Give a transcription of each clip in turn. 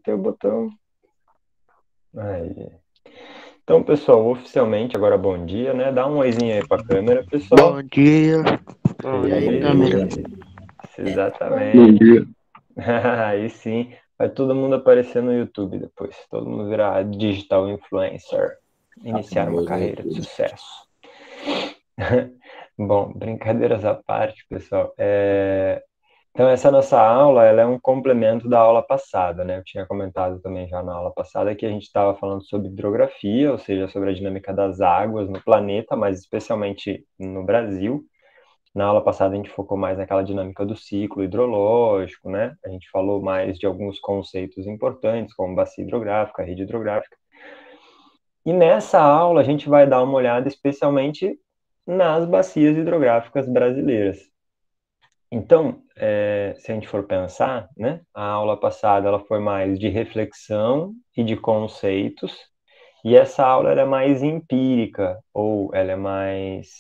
apertei o botão. Aí. Então, pessoal, oficialmente, agora bom dia, né? Dá um oizinho aí pra câmera, pessoal. Bom dia. E aí, câmera. Exatamente. Bom dia. Aí sim, vai todo mundo aparecer no YouTube depois. Todo mundo virar digital influencer. Iniciar uma carreira de sucesso. Bom, brincadeiras à parte, pessoal. Então, essa nossa aula, ela é um complemento da aula passada, né? Eu tinha comentado também já na aula passada que a gente estava falando sobre hidrografia, ou seja, sobre a dinâmica das águas no planeta, mas especialmente no Brasil. Na aula passada a gente focou mais naquela dinâmica do ciclo hidrológico, né? A gente falou mais de alguns conceitos importantes, como bacia hidrográfica, rede hidrográfica. E nessa aula a gente vai dar uma olhada especialmente nas bacias hidrográficas brasileiras. Então, se a gente for pensar, né, a aula passada ela foi mais de reflexão e de conceitos, e essa aula ela é mais empírica, ou ela é mais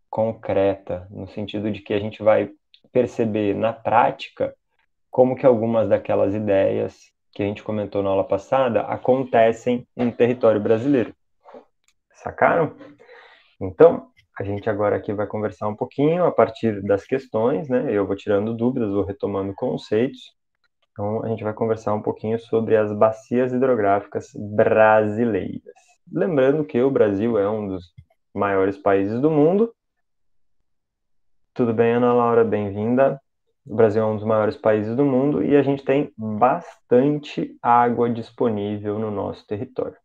concreta, no sentido de que a gente vai perceber na prática como que algumas daquelas ideias que a gente comentou na aula passada acontecem no território brasileiro. Sacaram? Então, a gente agora aqui vai conversar um pouquinho a partir das questões, né? Eu vou tirando dúvidas, vou retomando conceitos. Então, a gente vai conversar um pouquinho sobre as bacias hidrográficas brasileiras. Lembrando que o Brasil é um dos maiores países do mundo. Tudo bem, Ana Laura? Bem-vinda. O Brasil é um dos maiores países do mundo e a gente tem bastante água disponível no nosso território.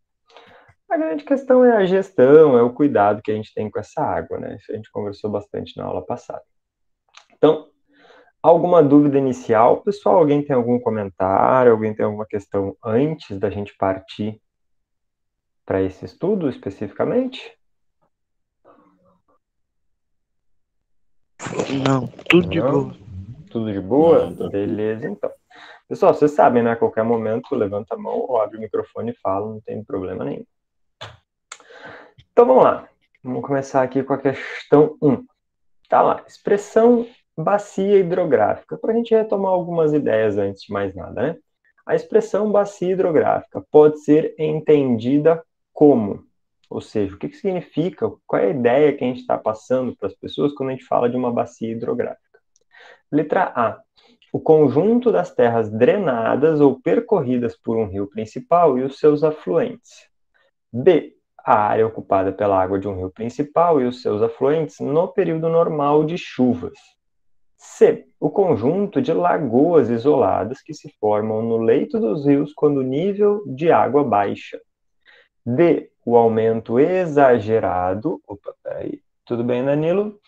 A grande questão é a gestão, é o cuidado que a gente tem com essa água, né? Isso a gente conversou bastante na aula passada. Então, alguma dúvida inicial? Pessoal, alguém tem algum comentário? Alguém tem alguma questão antes da gente partir para esse estudo especificamente? Não, tudo de boa. Tudo de boa? Não, tá Beleza, então. Pessoal, vocês sabem, né? A qualquer momento, levanta a mão ou abre o microfone e fala, não tem problema nenhum. Então, vamos lá. Vamos começar aqui com a questão 1. Tá lá, expressão bacia hidrográfica, para a gente retomar algumas ideias antes de mais nada, né? A expressão bacia hidrográfica pode ser entendida como? Ou seja, o que significa, qual é a ideia que a gente está passando para as pessoas quando a gente fala de uma bacia hidrográfica? Letra A. O conjunto das terras drenadas ou percorridas por um rio principal e os seus afluentes. B. A área ocupada pela água de um rio principal e os seus afluentes no período normal de chuvas. C. O conjunto de lagoas isoladas que se formam no leito dos rios quando o nível de água baixa. D. O aumento exagerado. Opa, peraí. Tudo bem, Danilo?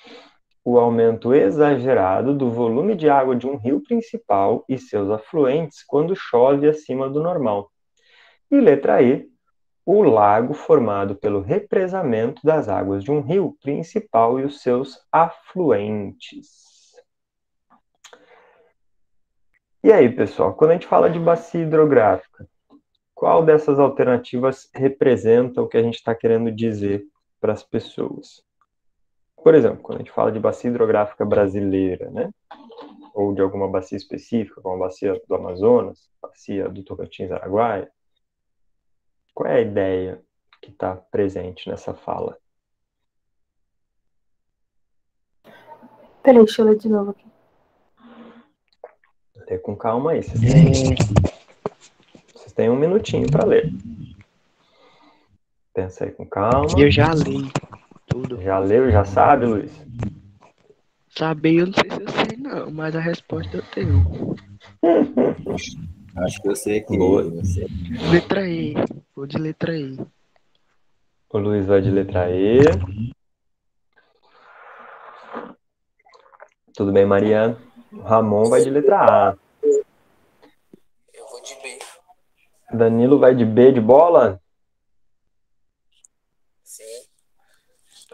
O aumento exagerado do volume de água de um rio principal e seus afluentes quando chove acima do normal. E letra E. O lago formado pelo represamento das águas de um rio principal e os seus afluentes. E aí, pessoal, quando a gente fala de bacia hidrográfica, qual dessas alternativas representa o que a gente está querendo dizer para as pessoas? Por exemplo, quando a gente fala de bacia hidrográfica brasileira, né? Ou de alguma bacia específica, como a bacia do Amazonas, bacia do Tocantins-Araguaia, qual é a ideia que está presente nessa fala? Peraí, deixa eu ler de novo aqui. Lê com calma aí, vocês têm um minutinho para ler. Pensa aí com calma. Eu já li tudo. Já leu, já sabe, Luiz? Saber, eu não sei se eu sei não, mas a resposta eu tenho. Acho que eu sei que Boa. Letra E. Vou de letra E. O Luiz vai de letra E. Tudo bem, Mariana? O Ramon vai de letra A. Eu vou de B. Danilo vai de B de bola? Sim.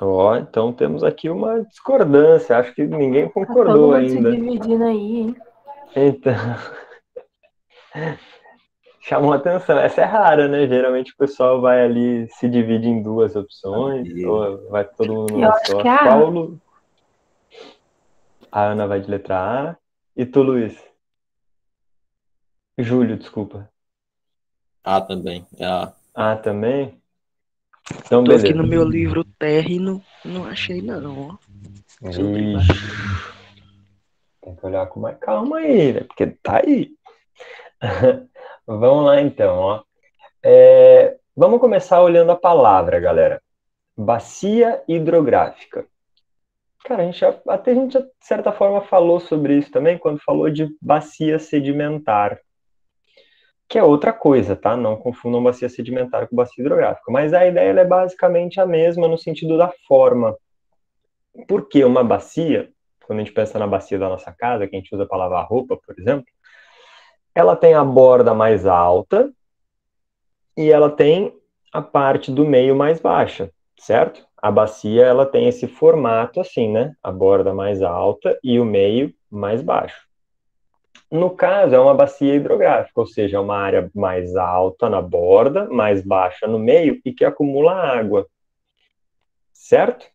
Ó, então temos aqui uma discordância. Acho que ninguém Tá concordou todo mundo se ainda. dividindo aí, hein? Então, chamou atenção. Essa é rara, né? Geralmente o pessoal vai ali, se divide em duas opções, ou vai todo mundo Eu numa acho só. que é a A. Paulo, a Ana vai de letra A. E tu, Luiz? Júlio, desculpa. A também. É A. A também? Então, Tô aqui no beleza. meu livro terra e não achei não, ó. Sobre Vixe, bacia. tem que olhar com mais calma aí, né? Porque tá aí. Vamos lá, então, ó. Vamos começar olhando a palavra, galera. Bacia hidrográfica. Cara, a gente já, de certa forma, falou sobre isso também quando falou de bacia sedimentar, que é outra coisa, tá? Não confundam bacia sedimentar com bacia hidrográfica. Mas a ideia ela é basicamente a mesma no sentido da forma. Porque uma bacia, quando a gente pensa na bacia da nossa casa, que a gente usa para lavar roupa, por exemplo, ela tem a borda mais alta e ela tem a parte do meio mais baixa, certo? A bacia ela tem esse formato assim, né? A borda mais alta e o meio mais baixo. No caso, é uma bacia hidrográfica, ou seja, é uma área mais alta na borda, mais baixa no meio e que acumula água, certo?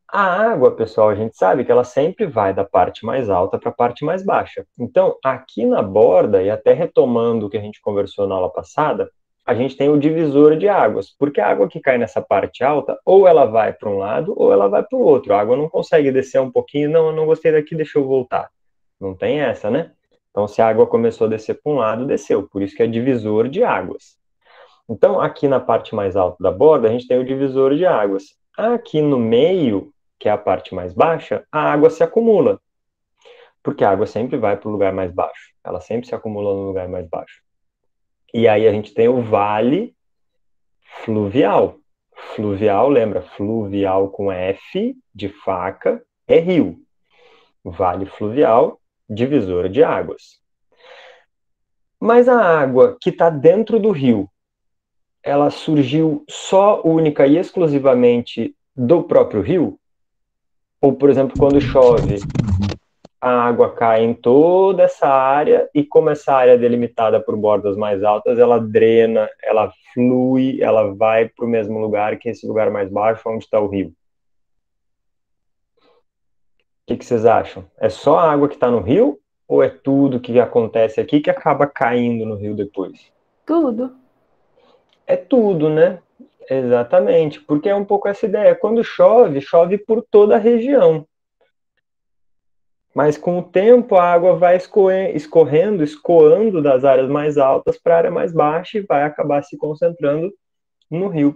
A água, pessoal, a gente sabe que ela sempre vai da parte mais alta para a parte mais baixa. Então, aqui na borda, e até retomando o que a gente conversou na aula passada, a gente tem o divisor de águas, porque a água que cai nessa parte alta, ou ela vai para um lado, ou ela vai para o outro. A água não consegue descer um pouquinho, não, eu não gostei daqui, deixa eu voltar. Não tem essa, né? Então, se a água começou a descer para um lado, desceu. Por isso que é divisor de águas. Então, aqui na parte mais alta da borda, a gente tem o divisor de águas. Aqui no meio, que é a parte mais baixa, a água se acumula. Porque a água sempre vai para o lugar mais baixo. Ela sempre se acumula no lugar mais baixo. E aí a gente tem o vale fluvial. Fluvial, lembra? Fluvial com F de faca é rio. Vale fluvial, divisor de águas. Mas a água que está dentro do rio, ela surgiu só, única e exclusivamente do próprio rio? Ou, por exemplo, quando chove, a água cai em toda essa área e como essa área é delimitada por bordas mais altas, ela drena, ela flui, ela vai para o mesmo lugar que esse lugar mais baixo, onde está o rio. O que vocês acham? É só a água que está no rio ou é tudo que acontece aqui que acaba caindo no rio depois? Tudo. É tudo, né? Exatamente, porque é um pouco essa ideia. Quando chove, chove por toda a região. Mas com o tempo a água vai escorrendo, escoando das áreas mais altas para a área mais baixa e vai acabar se concentrando no rio.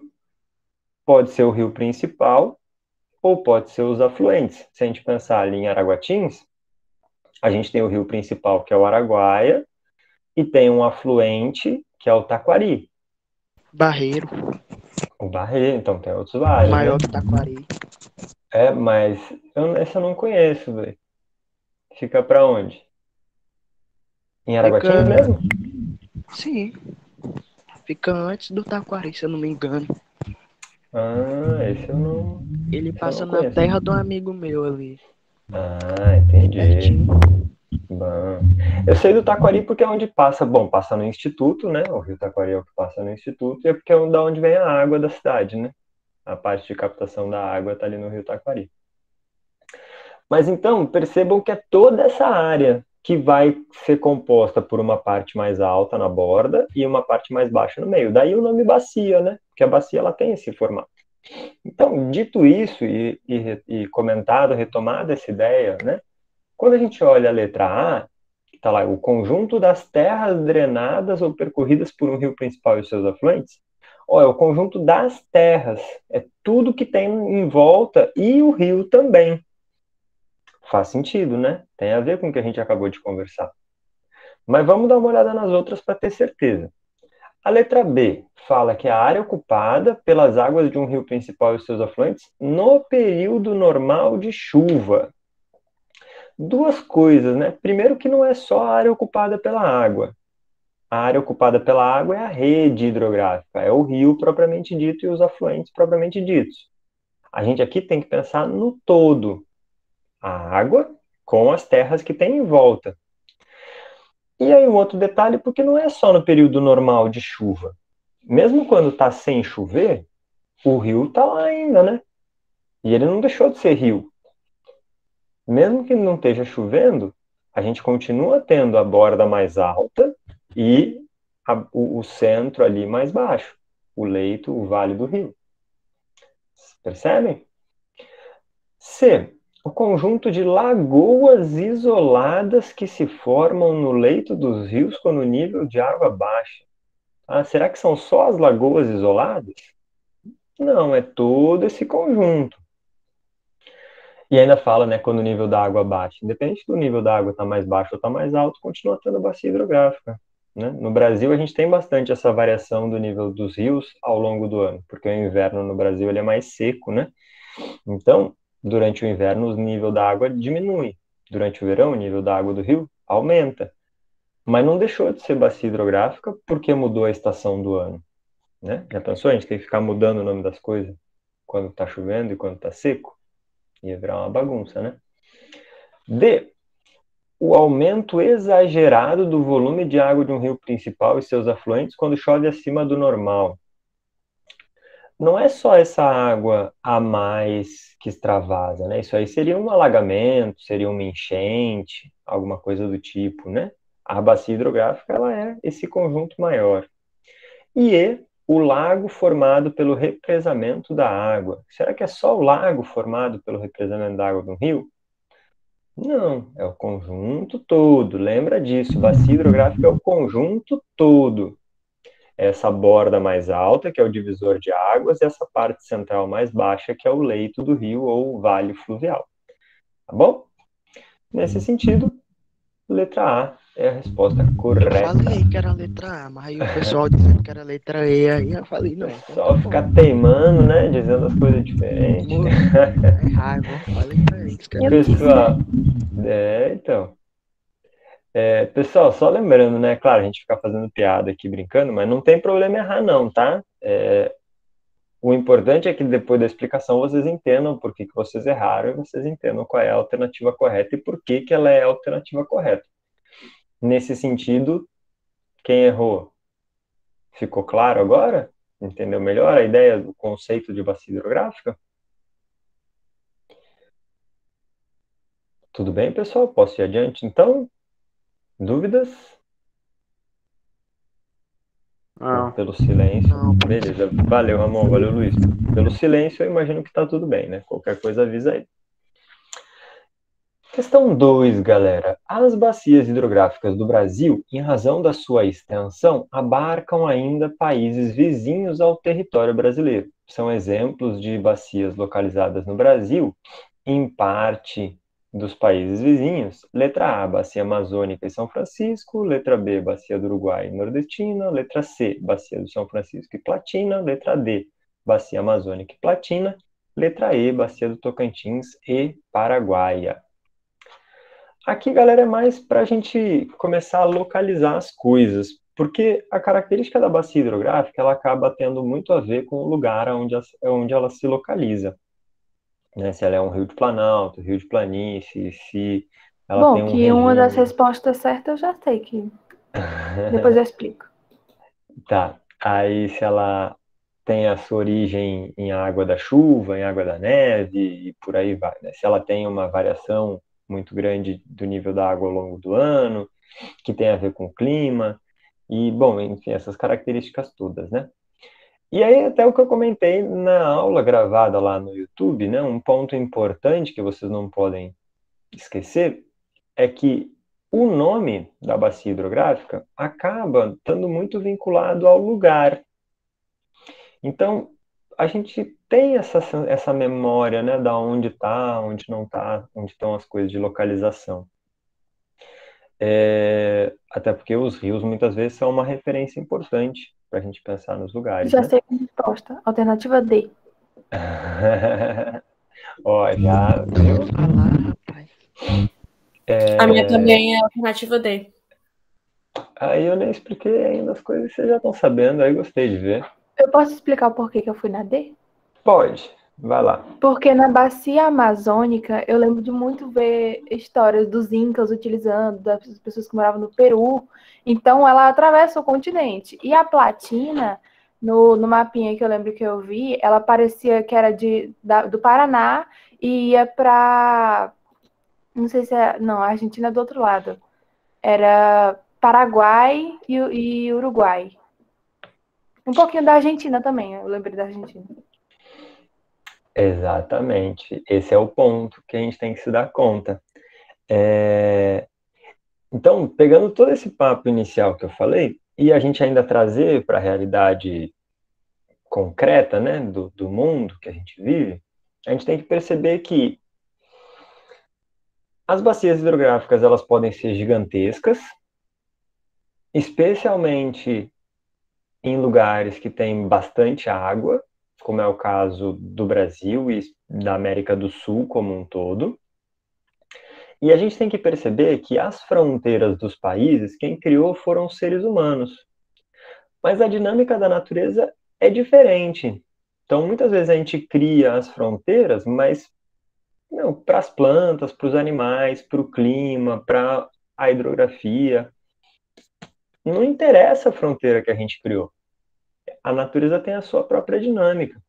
Pode ser o rio principal ou pode ser os afluentes. Se a gente pensar ali em Araguatins, a gente tem o rio principal, que é o Araguaia, e tem um afluente, que é o Taquari. Barreiro, O Barreiro, então tem outros vales, maior né? que Taquari. Mas esse eu não conheço, velho. Fica para onde? Em Araguatins Fica, mesmo? sim, fica antes do Taquari, se eu não me engano. Esse eu Ele não passa na conheço. terra de um amigo meu ali, Entendi. pertinho. Bom. Eu sei do Taquari porque é onde passa, passa no Instituto, né? O rio Taquari é o que passa no Instituto, e é porque é da onde vem a água da cidade, né? A parte de captação da água está ali no rio Taquari. Mas então, percebam que é toda essa área que vai ser composta por uma parte mais alta na borda e uma parte mais baixa no meio. Daí o nome bacia, né? Porque a bacia ela tem esse formato. Então, dito isso e comentado, retomada essa ideia, né? Quando a gente olha a letra A, que está lá, o conjunto das terras drenadas ou percorridas por um rio principal e os seus afluentes, é o conjunto das terras, é tudo que tem em volta e o rio também. Faz sentido, né? Tem a ver com o que a gente acabou de conversar. Mas vamos dar uma olhada nas outras para ter certeza. A letra B fala que a área ocupada pelas águas de um rio principal e os seus afluentes no período normal de chuva. Duas coisas, né? Primeiro que não é só a área ocupada pela água. A área ocupada pela água é a rede hidrográfica, é o rio propriamente dito e os afluentes propriamente ditos. A gente aqui tem que pensar no todo. A água com as terras que tem em volta. E aí um outro detalhe, porque não é só no período normal de chuva. Mesmo quando está sem chover, o rio está lá ainda, né? E ele não deixou de ser rio. Mesmo que não esteja chovendo, a gente continua tendo a borda mais alta e o centro ali mais baixo, o leito, o vale do rio. Percebem? C. O conjunto de lagoas isoladas que se formam no leito dos rios quando o nível de água baixa. Ah, será que são só as lagoas isoladas? Não, é todo esse conjunto. E ainda fala, né, quando o nível da água baixa. Independente do nível da água estar mais baixo ou estar mais alto, continua tendo bacia hidrográfica. Né? No Brasil, a gente tem bastante essa variação do nível dos rios ao longo do ano, porque o inverno no Brasil ele é mais seco, né? Então, durante o inverno, o nível da água diminui. Durante o verão, o nível da água do rio aumenta. Mas não deixou de ser bacia hidrográfica porque mudou a estação do ano. Né? Já pensou? A gente tem que ficar mudando o nome das coisas quando está chovendo e quando está seco? Ia virar uma bagunça, né? D. O aumento exagerado do volume de água de um rio principal e seus afluentes quando chove acima do normal. Não é só essa água a mais que extravasa, né? Isso aí seria um alagamento, seria uma enchente, alguma coisa do tipo, né? A bacia hidrográfica, ela é esse conjunto maior. E o lago formado pelo represamento da água. Será que é só o lago formado pelo represamento da água de um rio? Não, é o conjunto todo. Lembra disso, bacia hidrográfica é o conjunto todo. Essa borda mais alta, que é o divisor de águas, e essa parte central mais baixa, que é o leito do rio ou vale fluvial. Tá bom? Nesse sentido, letra A é a resposta Eu correta. falei que era a letra A, mas aí o pessoal dizendo que era a letra E, aí eu falei, não. Só ficar teimando, né? Dizendo as coisas diferentes. É raiva, eu falei pra eles que era Eu disse, Pessoal, então. Pessoal, só lembrando, né? Claro, a gente fica fazendo piada aqui, brincando, mas não tem problema errar, não, tá? O importante é que depois da explicação vocês entendam por que vocês erraram e vocês entendam qual é a alternativa correta e por que ela é a alternativa correta. Nesse sentido, quem errou? Ficou claro agora? Entendeu melhor a ideia do conceito de bacia hidrográfica? Tudo bem, pessoal? Posso ir adiante, então? Dúvidas? Não. Pelo silêncio. Não, Beleza. Valeu, Ramon. Valeu, Luiz. Pelo silêncio, eu imagino que tá tudo bem, né? Qualquer coisa avisa aí. Questão 2, galera. As bacias hidrográficas do Brasil, em razão da sua extensão, abarcam ainda países vizinhos ao território brasileiro. São exemplos de bacias localizadas no Brasil, em parte dos países vizinhos. Letra A, Bacia Amazônica e São Francisco. Letra B, Bacia do Uruguai e Nordestina. Letra C, Bacia do São Francisco e Platina. Letra D, Bacia Amazônica e Platina. Letra E, Bacia do Tocantins e Paraguaia. Aqui, galera, é mais para a gente começar a localizar as coisas, porque a característica da bacia hidrográfica ela acaba tendo muito a ver com o lugar onde ela se localiza. Né? Se ela é um rio de planalto, rio de planície, se ela tem bom, um que uma das regime... respostas certas eu já sei que. Depois eu explico. Tá, aí se ela tem a sua origem em água da chuva, em água da neve e por aí vai, né? Se ela tem uma variação muito grande do nível da água ao longo do ano, que tem a ver com o clima, e, bom, enfim, essas características todas, né? E aí, até o que eu comentei na aula gravada lá no YouTube, né? Um ponto importante que vocês não podem esquecer é que o nome da bacia hidrográfica acaba estando muito vinculado ao lugar. Então, a gente tem essa memória, né, da onde está, onde não está, onde estão as coisas de localização. Até porque os rios muitas vezes são uma referência importante para a gente pensar nos lugares, Já né? sei a resposta. Alternativa D. Ó, já viu? falar, rapaz. A minha também é a alternativa D. Aí eu nem expliquei ainda as coisas que vocês já estão sabendo, aí gostei de ver. Eu posso explicar o porquê que eu fui na D? Pode, vai lá. Porque na bacia amazônica, eu lembro de muito ver histórias dos incas utilizando, das pessoas que moravam no Peru. Então, ela atravessa o continente. E a platina, no mapinha que eu lembro que eu vi, ela parecia que era do Paraná e ia para... Não sei se é... Não, a Argentina é do outro lado. Era Paraguai e Uruguai. Um pouquinho da Argentina também, eu lembrei da Argentina. Exatamente. Esse é o ponto que a gente tem que se dar conta. Então, pegando todo esse papo inicial que eu falei, e a gente ainda trazer para a realidade concreta, né, do mundo que a gente vive, a gente tem que perceber que as bacias hidrográficas elas podem ser gigantescas, especialmente em lugares que tem bastante água, como é o caso do Brasil e da América do Sul como um todo. E a gente tem que perceber que as fronteiras dos países, quem criou foram os seres humanos. Mas a dinâmica da natureza é diferente. Então, muitas vezes a gente cria as fronteiras, mas para as plantas, para os animais, para o clima, para a hidrografia. Não interessa a fronteira que a gente criou. A natureza tem a sua própria dinâmica.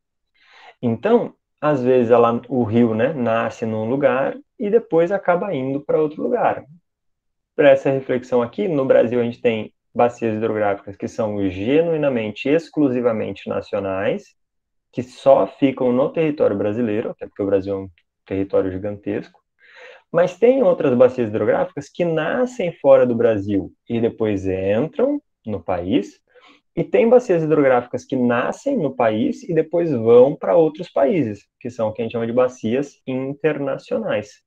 Então, às vezes o rio, né, nasce num lugar e depois acaba indo para outro lugar. Para essa reflexão aqui, no Brasil a gente tem bacias hidrográficas que são genuinamente, exclusivamente nacionais, que só ficam no território brasileiro, até porque o Brasil é um território gigantesco. Mas tem outras bacias hidrográficas que nascem fora do Brasil e depois entram no país. E tem bacias hidrográficas que nascem no país e depois vão para outros países, que são o que a gente chama de bacias internacionais.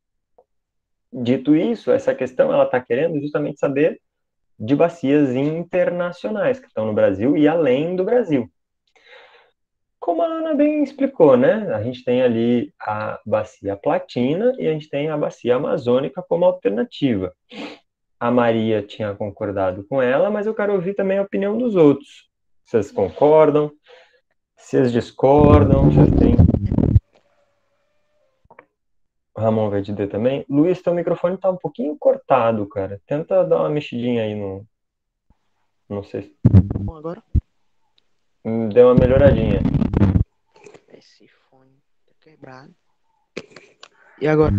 Dito isso, essa questão ela está querendo justamente saber de bacias internacionais, que estão no Brasil e além do Brasil. Como a Ana bem explicou, né? A gente tem ali a bacia platina e a gente tem a bacia amazônica como alternativa. A Maria tinha concordado com ela, mas eu quero ouvir também a opinião dos outros. Vocês concordam? Vocês discordam? Vocês têm... O Ramon vai dizer também. Luiz, teu microfone está um pouquinho cortado, cara. Tenta dar uma mexidinha aí no... Não sei se... Bom, agora? Deu uma melhoradinha. Esse fone tá quebrado. E agora?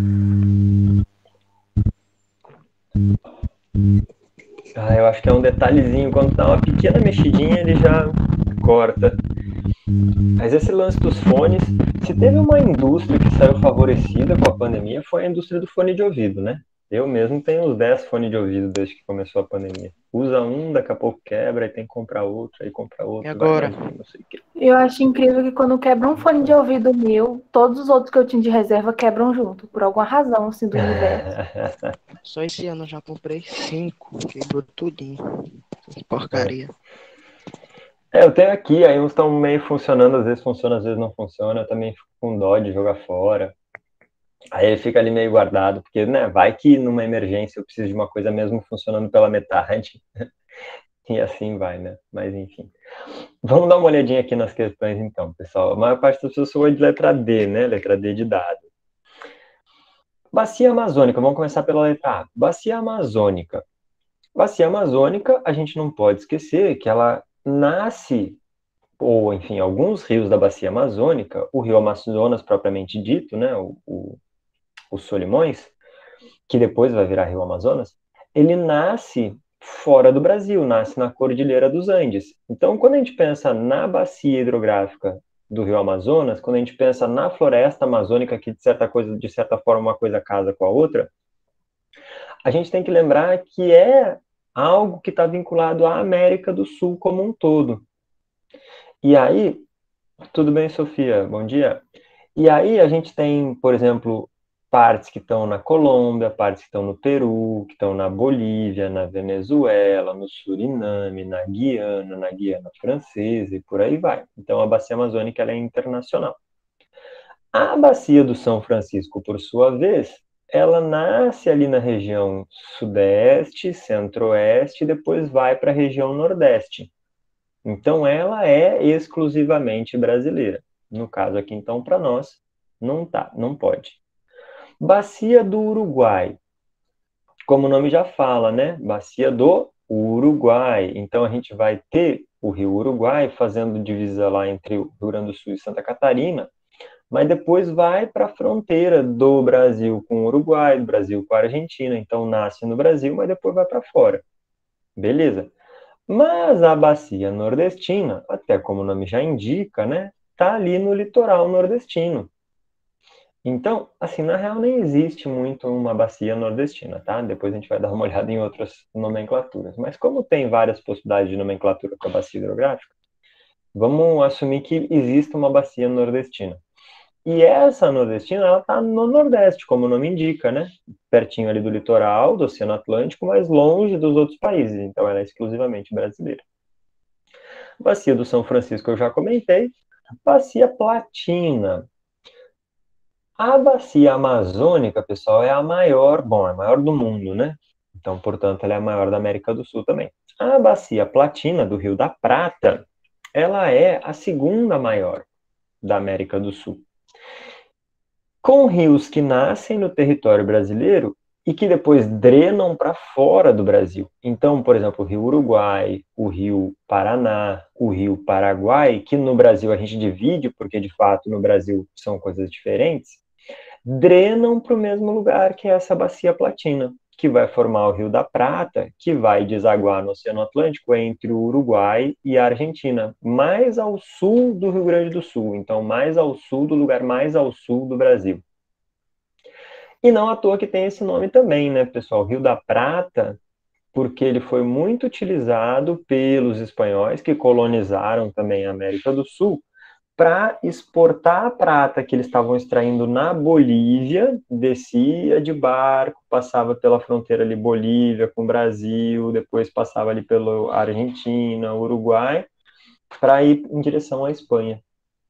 Eu acho que é um detalhezinho. Quando dá uma pequena mexidinha, ele já corta. Mas esse lance dos fones, se teve uma indústria que saiu favorecida com a pandemia, foi a indústria do fone de ouvido, né? Eu mesmo tenho uns 10 fones de ouvido desde que começou a pandemia. Usa um, daqui a pouco quebra, aí tem que comprar outro, aí compra outro. E agora? Não sei o quê. Eu acho incrível que quando quebra um fone de ouvido meu, todos os outros que eu tinha de reserva quebram junto, por alguma razão, assim, do universo. Só esse ano eu já comprei 5. Quebrou tudinho. Que porcaria. Eu tenho aqui, aí uns estão meio funcionando, às vezes funciona, às vezes não funciona. Eu também fico com dó de jogar fora. Aí ele fica ali meio guardado, porque, né, vai que numa emergência eu preciso de uma coisa mesmo funcionando pela metade. E assim vai, né? Mas enfim. Vamos dar uma olhadinha aqui nas questões, então, pessoal. A maior parte das pessoas foi de letra D, né? Letra D de dado. Bacia Amazônica, vamos começar pela letra A. Bacia Amazônica. Bacia Amazônica, a gente não pode esquecer que ela nasce, ou enfim, alguns rios da Bacia Amazônica, o rio Amazonas propriamente dito, né? O Solimões, que depois vai virar rio Amazonas, ele nasce fora do Brasil, nasce na Cordilheira dos Andes. Então, quando a gente pensa na bacia hidrográfica do rio Amazonas, quando a gente pensa na floresta amazônica, que de certa forma uma coisa casa com a outra, a gente tem que lembrar que é algo que está vinculado à América do Sul como um todo. E aí, tudo bem, Sofia? Bom dia. E aí a gente tem, por exemplo, partes que estão na Colômbia, partes que estão no Peru, que estão na Bolívia, na Venezuela, no Suriname, na Guiana Francesa e por aí vai. Então a bacia amazônica ela é internacional. A bacia do São Francisco, por sua vez, ela nasce ali na região sudeste, centro-oeste e depois vai para a região nordeste. Então ela é exclusivamente brasileira. No caso aqui, então, para nós, não pode. Bacia do Uruguai. Como o nome já fala, né? Bacia do Uruguai. Então a gente vai ter o rio Uruguai fazendo divisa lá entre o Rio Grande do Sul e Santa Catarina, mas depois vai para a fronteira do Brasil com o Uruguai, do Brasil com a Argentina. Então nasce no Brasil, mas depois vai para fora. Beleza. Mas a bacia nordestina, até como o nome já indica, né, tá ali no litoral nordestino. Então, assim, na real nem existe muito uma bacia nordestina, tá? Depois a gente vai dar uma olhada em outras nomenclaturas. Mas como tem várias possibilidades de nomenclatura para bacia hidrográfica, vamos assumir que existe uma bacia nordestina. E essa nordestina, ela está no Nordeste, como o nome indica, né? Pertinho ali do litoral, do Oceano Atlântico, mas longe dos outros países. Então, ela é exclusivamente brasileira. Bacia do São Francisco, eu já comentei. Bacia Platina. A bacia amazônica, pessoal, é a maior, bom, é a maior do mundo, né? Então, portanto, ela é a maior da América do Sul também. A bacia Platina, do Rio da Prata, ela é a segunda maior da América do Sul. Com rios que nascem no território brasileiro e que depois drenam para fora do Brasil. Então, por exemplo, o Rio Uruguai, o Rio Paraná, o Rio Paraguai, que no Brasil a gente divide, porque de fato no Brasil são coisas diferentes, drenam para o mesmo lugar que é essa bacia platina, que vai formar o Rio da Prata, que vai desaguar no Oceano Atlântico entre o Uruguai e a Argentina, mais ao sul do Rio Grande do Sul, então mais ao sul do lugar mais ao sul do Brasil. E não à toa que tem esse nome também, né, pessoal? Rio da Prata, porque ele foi muito utilizado pelos espanhóis que colonizaram também a América do Sul para exportar a prata que eles estavam extraindo na Bolívia, descia de barco, passava pela fronteira ali Bolívia com o Brasil, depois passava ali pela Argentina, Uruguai, para ir em direção à Espanha.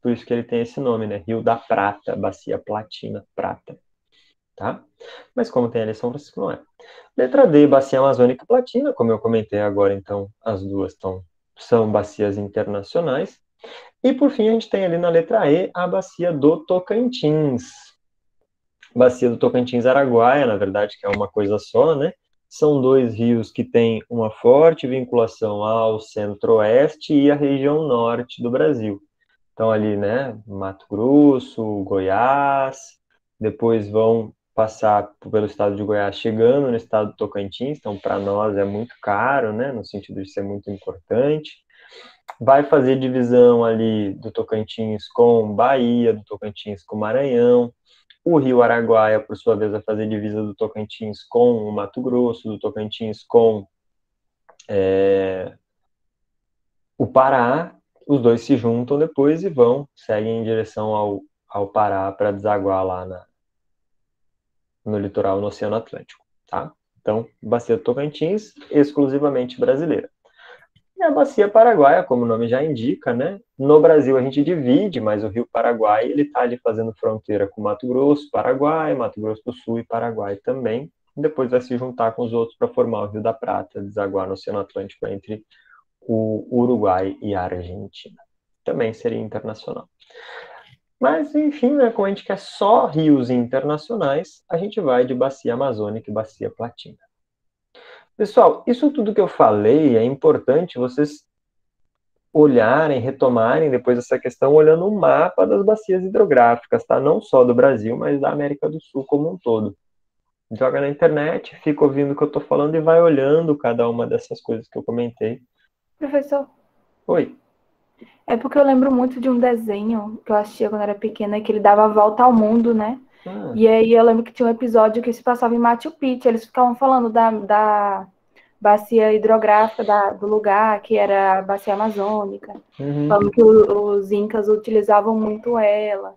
Por isso que ele tem esse nome, né? Rio da Prata, Bacia Platina Prata. Tá? Mas como tem ali São Francisco, não é. Letra D, Bacia Amazônica Platina, como eu comentei agora, então as duas são bacias internacionais. E, por fim, a gente tem ali na letra E a bacia do Tocantins. Bacia do Tocantins-Araguaia, na verdade, que é uma coisa só, né? São dois rios que têm uma forte vinculação ao centro-oeste e à região norte do Brasil. Então, ali, né, Mato Grosso, Goiás, depois vão passar pelo estado de Goiás, chegando no estado do Tocantins. Então, para nós é muito caro, né, no sentido de ser muito importante. Vai fazer divisão ali do Tocantins com Bahia, do Tocantins com Maranhão. O Rio Araguaia, por sua vez, vai fazer divisa do Tocantins com o Mato Grosso, do Tocantins com o Pará. Os dois se juntam depois e seguem em direção ao Pará para desaguar lá no litoral, no Oceano Atlântico, tá? Então, bacia do Tocantins, exclusivamente brasileira. E a bacia paraguaia, como o nome já indica, né? No Brasil a gente divide, mas o Rio Paraguai, ele está ali fazendo fronteira com Mato Grosso, Paraguai, Mato Grosso do Sul e Paraguai também. E depois vai se juntar com os outros para formar o Rio da Prata, desaguar no Oceano Atlântico entre o Uruguai e a Argentina. Também seria internacional. Mas, enfim, né, como a gente quer só rios internacionais, a gente vai de bacia amazônica e bacia platina. Pessoal, isso tudo que eu falei é importante vocês olharem, retomarem depois essa questão olhando o mapa das bacias hidrográficas, tá? Não só do Brasil, mas da América do Sul como um todo. Joga na internet, fica ouvindo o que eu tô falando e vai olhando cada uma dessas coisas que eu comentei. Professor, Oi. é porque eu lembro muito de um desenho que eu assistia quando era pequena, que ele dava a volta ao mundo, né? E aí eu lembro que tinha um episódio que se passava em Machu Picchu, eles ficavam falando da bacia hidrográfica do lugar, que era a bacia amazônica, falando que os incas utilizavam muito ela.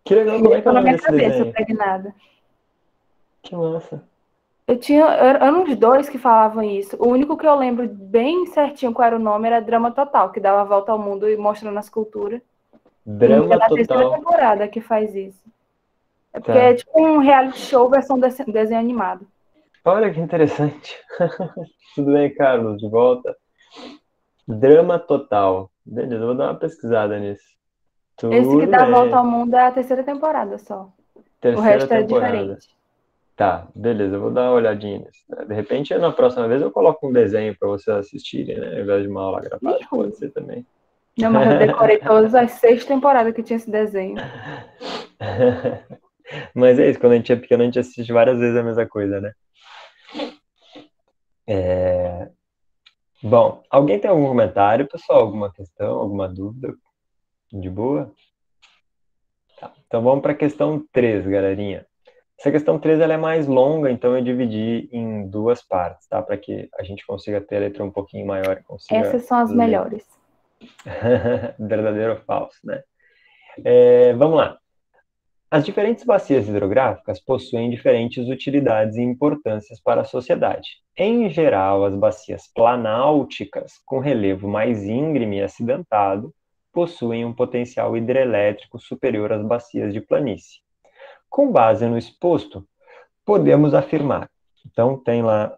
Que legal, como é que é o na nome minha desse cabeça, desenho? impregnada. Que massa. Eram uns dois que falavam isso. O único que eu lembro bem certinho qual era o nome era Drama Total, que dava a volta ao mundo e mostrando as culturas. Drama É na terceira Total. temporada que faz isso. É porque Tá. é tipo um reality show versão desenho animado. Olha que interessante. Tudo bem, Carlos? De volta. Drama Total. Beleza, eu vou dar uma pesquisada nisso. Esse que Tudo dá a bem. volta ao mundo é a terceira temporada só. O Terceira resto é temporada. diferente. Tá, beleza, eu vou dar uma olhadinha nisso. De repente, na próxima vez, eu coloco um desenho para vocês assistirem, né? Ao invés de uma aula gravada, pode ser também. Não, mas eu decorei todas as 6 temporadas que tinha esse desenho. Mas é isso, quando a gente é pequeno, a gente assiste várias vezes a mesma coisa, né? Bom, alguém tem algum comentário, pessoal? Alguma questão, alguma dúvida? De boa? Tá. Então vamos para a questão 3, galerinha. Essa questão 3 ela é mais longa, então eu dividi em duas partes, tá? Para que a gente consiga ter a letra um pouquinho maior e consiga Essas são as ler. melhores. Verdadeiro ou falso, né? Vamos lá. As diferentes bacias hidrográficas possuem diferentes utilidades e importâncias para a sociedade. Em geral, as bacias planálticas, com relevo mais íngreme e acidentado, possuem um potencial hidrelétrico superior às bacias de planície. Com base no exposto, podemos afirmar. Então, tem lá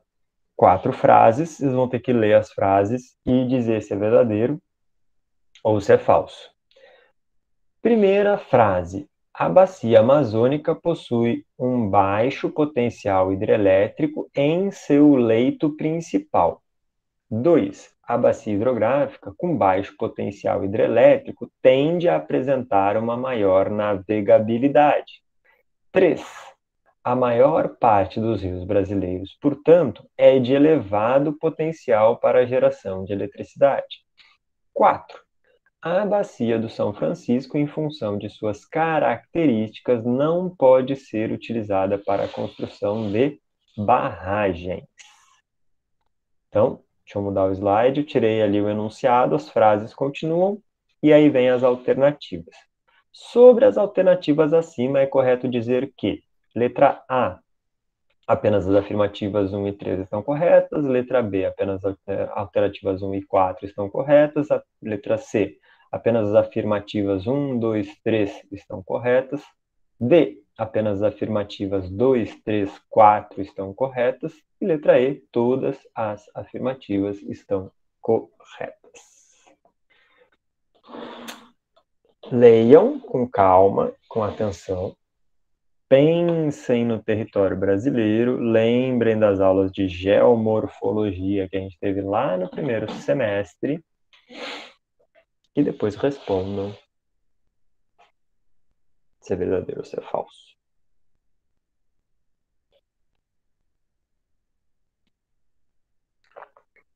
4 frases, vocês vão ter que ler as frases e dizer se é verdadeiro ou se é falso. Primeira frase. A bacia amazônica possui um baixo potencial hidrelétrico em seu leito principal. 2. A bacia hidrográfica com baixo potencial hidrelétrico tende a apresentar uma maior navegabilidade. 3. A maior parte dos rios brasileiros, portanto, é de elevado potencial para a geração de eletricidade. 4. A bacia do São Francisco, em função de suas características, não pode ser utilizada para a construção de barragens. Então, deixa eu mudar o slide, eu tirei ali o enunciado, as frases continuam, e aí vem as alternativas. Sobre as alternativas acima, é correto dizer que, letra A, apenas as afirmativas 1 e 3 estão corretas, letra B, apenas as alternativas 1 e 4 estão corretas, a letra C, apenas as afirmativas 1, 2, 3 estão corretas, D, apenas as afirmativas 2, 3, 4 estão corretas, e letra E, todas as afirmativas estão corretas. Leiam com calma, com atenção. Pensem no território brasileiro, lembrem das aulas de geomorfologia que a gente teve lá no primeiro semestre e depois respondam se é verdadeiro ou se é falso.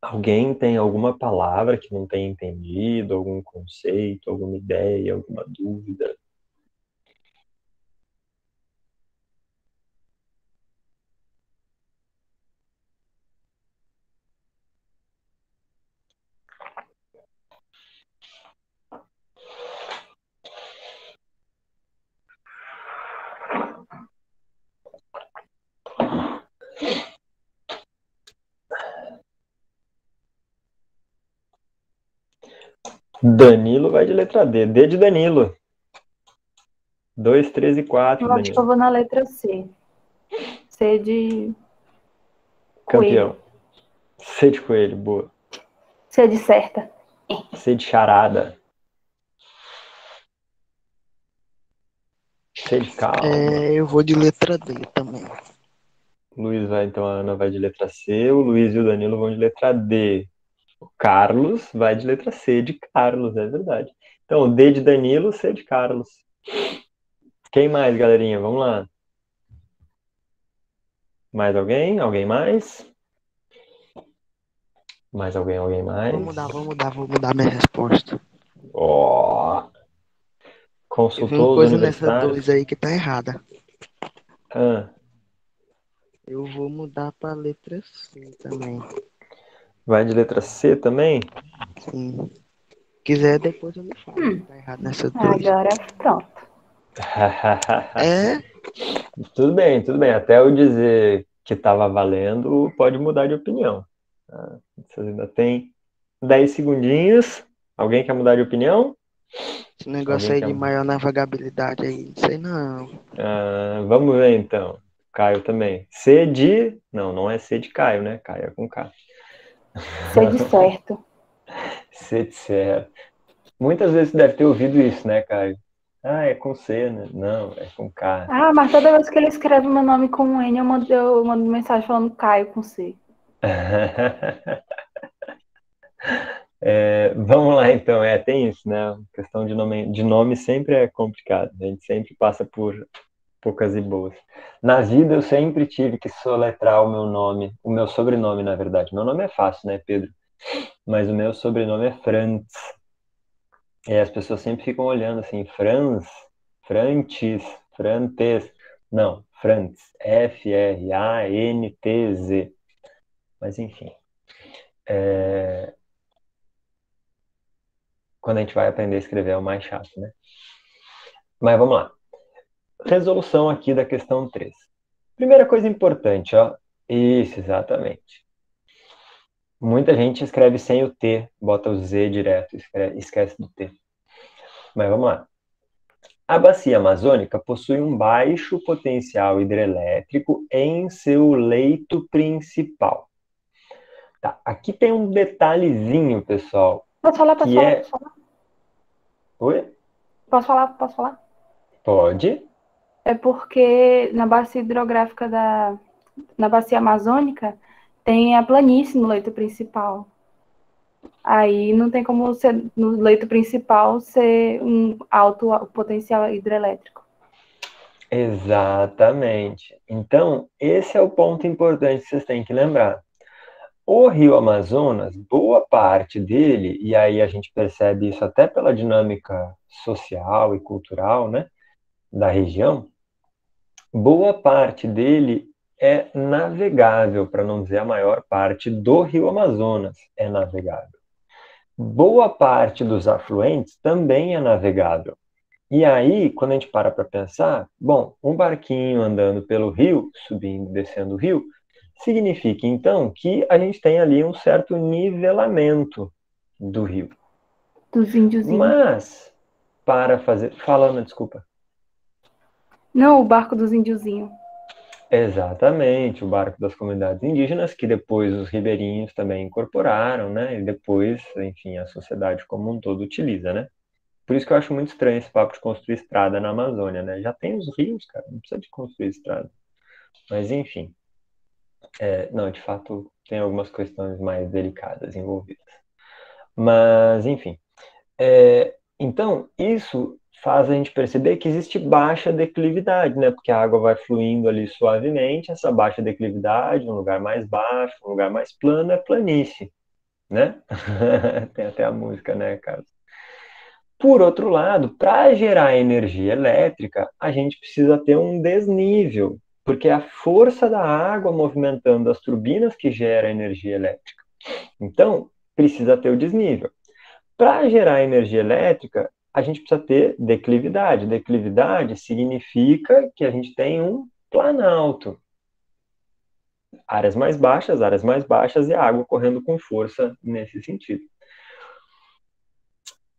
Alguém tem alguma palavra que não tenha entendido, algum conceito, alguma ideia, alguma dúvida? Danilo vai de letra D. D de Danilo. 2, 3 e 4, Eu acho que eu Danilo. vou na letra C. C de Campeão. coelho. C de coelho, boa. C de certa. C de charada. C de calma. Eu vou de letra D também. Luiz vai, então a Ana vai de letra C, o Luiz e o Danilo vão de letra D. O Carlos vai de letra C de Carlos, é verdade. Então, D de Danilo, C de Carlos. Quem mais, galerinha? Vamos lá. Mais alguém? Alguém mais? Mais alguém? Alguém mais? Vou mudar minha resposta. Ó. Teve Consultou uma os coisa nessa universitários? 2 aí que tá errada. Ah, Eu vou mudar pra letra C também. vai de letra C também? Sim. Se quiser, depois eu me falo. Tá errado nessa 2. Agora pronto. É? Tudo bem, tudo bem. Até eu dizer que estava valendo, pode mudar de opinião. Tá? Você ainda tem 10 segundinhos. Alguém quer mudar de opinião? Esse negócio Alguém aí quer- de maior navegabilidade aí, não sei não. Vamos ver então. Caio também. C de. Não, não é C de Caio, né? Caio é com K. C de certo. C de certo. Muitas vezes você deve ter ouvido isso, né, Caio? Ah, é com C, né? Não, é com K. Ah, mas toda vez que ele escreve meu nome com um N, eu mando mensagem falando Caio com C. Vamos lá, então. Tem isso, né? A questão de nome sempre é complicado. A gente sempre passa por poucas e boas. Na vida eu sempre tive que soletrar o meu nome, o meu sobrenome, na verdade. Meu nome é fácil, né, Pedro? Mas o meu sobrenome é Frantz. E as pessoas sempre ficam olhando assim, Franz, Frantes, Frantes. Não, Frantz, Frantz. Mas enfim, quando a gente vai aprender a escrever é o mais chato, né? Mas vamos lá. Resolução aqui da questão 3. Primeira coisa importante, ó. Isso, exatamente. Muita gente escreve sem o T, bota o Z direto, esquece do T. Mas vamos lá. A bacia amazônica possui um baixo potencial hidrelétrico em seu leito principal. Tá, aqui tem um detalhezinho, pessoal. Posso falar? Oi? Posso falar? Pode. É porque na bacia hidrográfica na bacia amazônica tem a planície no leito principal. Aí não tem como no leito principal ser um alto potencial hidrelétrico. Exatamente. Então, esse é o ponto importante que vocês têm que lembrar. O Rio Amazonas, boa parte dele, e aí a gente percebe isso até pela dinâmica social e cultural, né, da região, boa parte dele é navegável, para não dizer a maior parte do Rio Amazonas é navegável. Boa parte dos afluentes também é navegável. E aí, quando a gente para pensar, bom, um barquinho andando pelo rio, subindo e descendo o rio, significa, então, que a gente tem ali um certo nivelamento do rio. Dos índiozinhos. Mas, para fazer... Falando, desculpa. Não, o barco dos índiozinhos. Exatamente, o barco das comunidades indígenas, que depois os ribeirinhos também incorporaram, né? E depois, enfim, a sociedade como um todo utiliza, né? Por isso que eu acho muito estranho esse papo de construir estrada na Amazônia, né? Já tem os rios, cara, não precisa de construir estrada. Mas, enfim. Não, de fato, tem algumas questões mais delicadas envolvidas. Mas, enfim. Então, isso faz a gente perceber que existe baixa declividade, né? Porque a água vai fluindo ali suavemente, essa baixa declividade, um lugar mais baixo, um lugar mais plano, é planície, né? Tem até a música, né, Carlos? Por outro lado, para gerar energia elétrica, a gente precisa ter um desnível, porque é a força da água movimentando as turbinas que gera energia elétrica. Então, precisa ter o desnível. Para gerar energia elétrica, a gente precisa ter declividade. Declividade significa que a gente tem um planalto. Áreas mais baixas e a água correndo com força nesse sentido.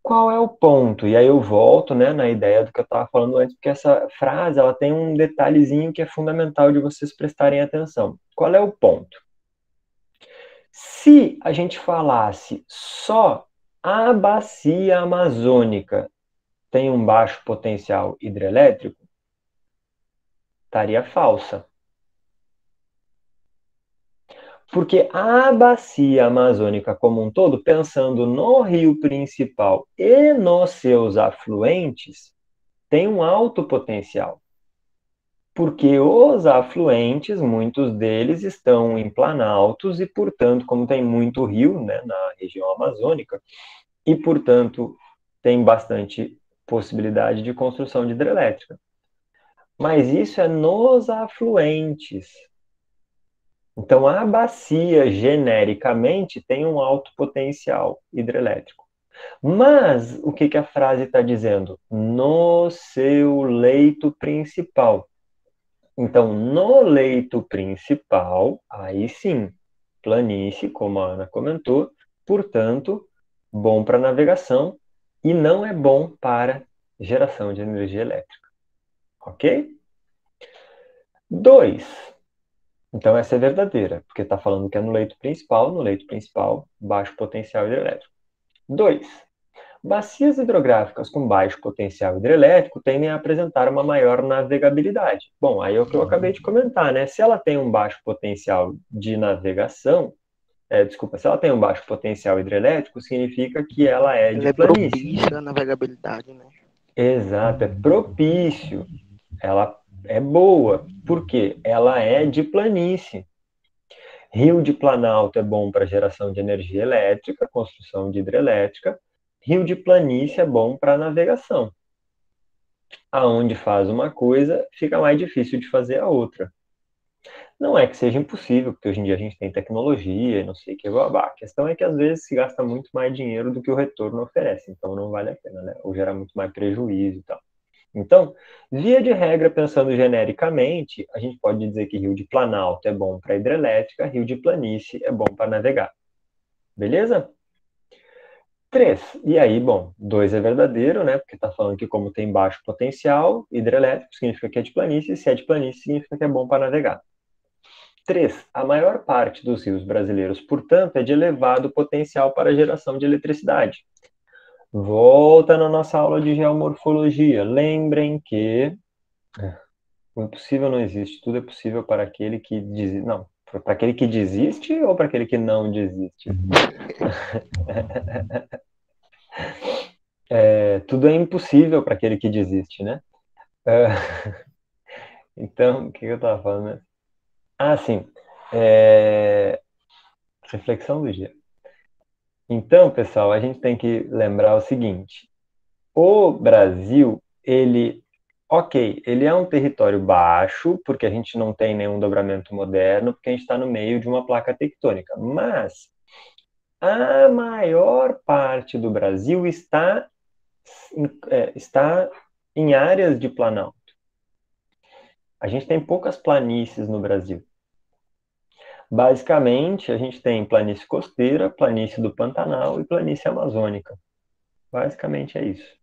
Qual é o ponto? E aí eu volto, né, na ideia do que eu estava falando antes, porque essa frase ela tem um detalhezinho que é fundamental de vocês prestarem atenção. Qual é o ponto? Se a gente falasse só a bacia amazônica tem um baixo potencial hidrelétrico, estaria falsa. Porque a bacia amazônica como um todo, pensando no rio principal e nos seus afluentes, tem um alto potencial. Porque os afluentes, muitos deles estão em planaltos e, portanto, como tem muito rio, né, na região amazônica, e, portanto, tem bastante possibilidade de construção de hidrelétrica. Mas isso é nos afluentes. Então, a bacia, genericamente, tem um alto potencial hidrelétrico. Mas, o que a frase está dizendo? No seu leito principal. Então, no leito principal, aí sim, planície, como a Ana comentou, portanto, bom para navegação e não é bom para geração de energia elétrica. Ok? 2. Então, essa é verdadeira, porque está falando que é no leito principal, baixo potencial hidrelétrico. 2. Bacias hidrográficas com baixo potencial hidrelétrico tendem a apresentar uma maior navegabilidade. Bom, aí é o que eu acabei de comentar, né? Se ela tem um baixo potencial de navegação, se ela tem um baixo potencial hidrelétrico, significa que ela é de planície. Propícia à navegabilidade, né? Exato, é propício. Ela é boa. Por quê? Ela é de planície. Rio de Planalto é bom para geração de energia elétrica, construção de hidrelétrica. Rio de planície é bom para navegação. Aonde faz uma coisa, fica mais difícil de fazer a outra. Não é que seja impossível, porque hoje em dia a gente tem tecnologia e não sei o que, babá. A questão é que às vezes se gasta muito mais dinheiro do que o retorno oferece, então não vale a pena, né? Ou gera muito mais prejuízo e tal. Então, via de regra, pensando genericamente, a gente pode dizer que Rio de Planalto é bom para hidrelétrica, Rio de Planície é bom para navegar. Beleza? 3. E aí, bom, 2 é verdadeiro, né? Porque está falando que como tem baixo potencial hidrelétrico, significa que é de planície, e se é de planície, significa que é bom para navegar. 3. A maior parte dos rios brasileiros, portanto, é de elevado potencial para geração de eletricidade. Volta na nossa aula de geomorfologia. Lembrem que o impossível não existe, tudo é possível para aquele que desiste. Não, para aquele que desiste ou para aquele que não desiste? Tudo é impossível para aquele que desiste, né? Então, o que eu estava falando, né? Ah, sim. Reflexão do dia. Então, pessoal, a gente tem que lembrar o seguinte. O Brasil, ele é um território baixo, porque a gente não tem nenhum dobramento moderno, porque a gente está no meio de uma placa tectônica. Mas a maior parte do Brasil está em áreas de planalto. A gente tem poucas planícies no Brasil. Basicamente, a gente tem planície costeira, planície do Pantanal e planície amazônica. Basicamente é isso.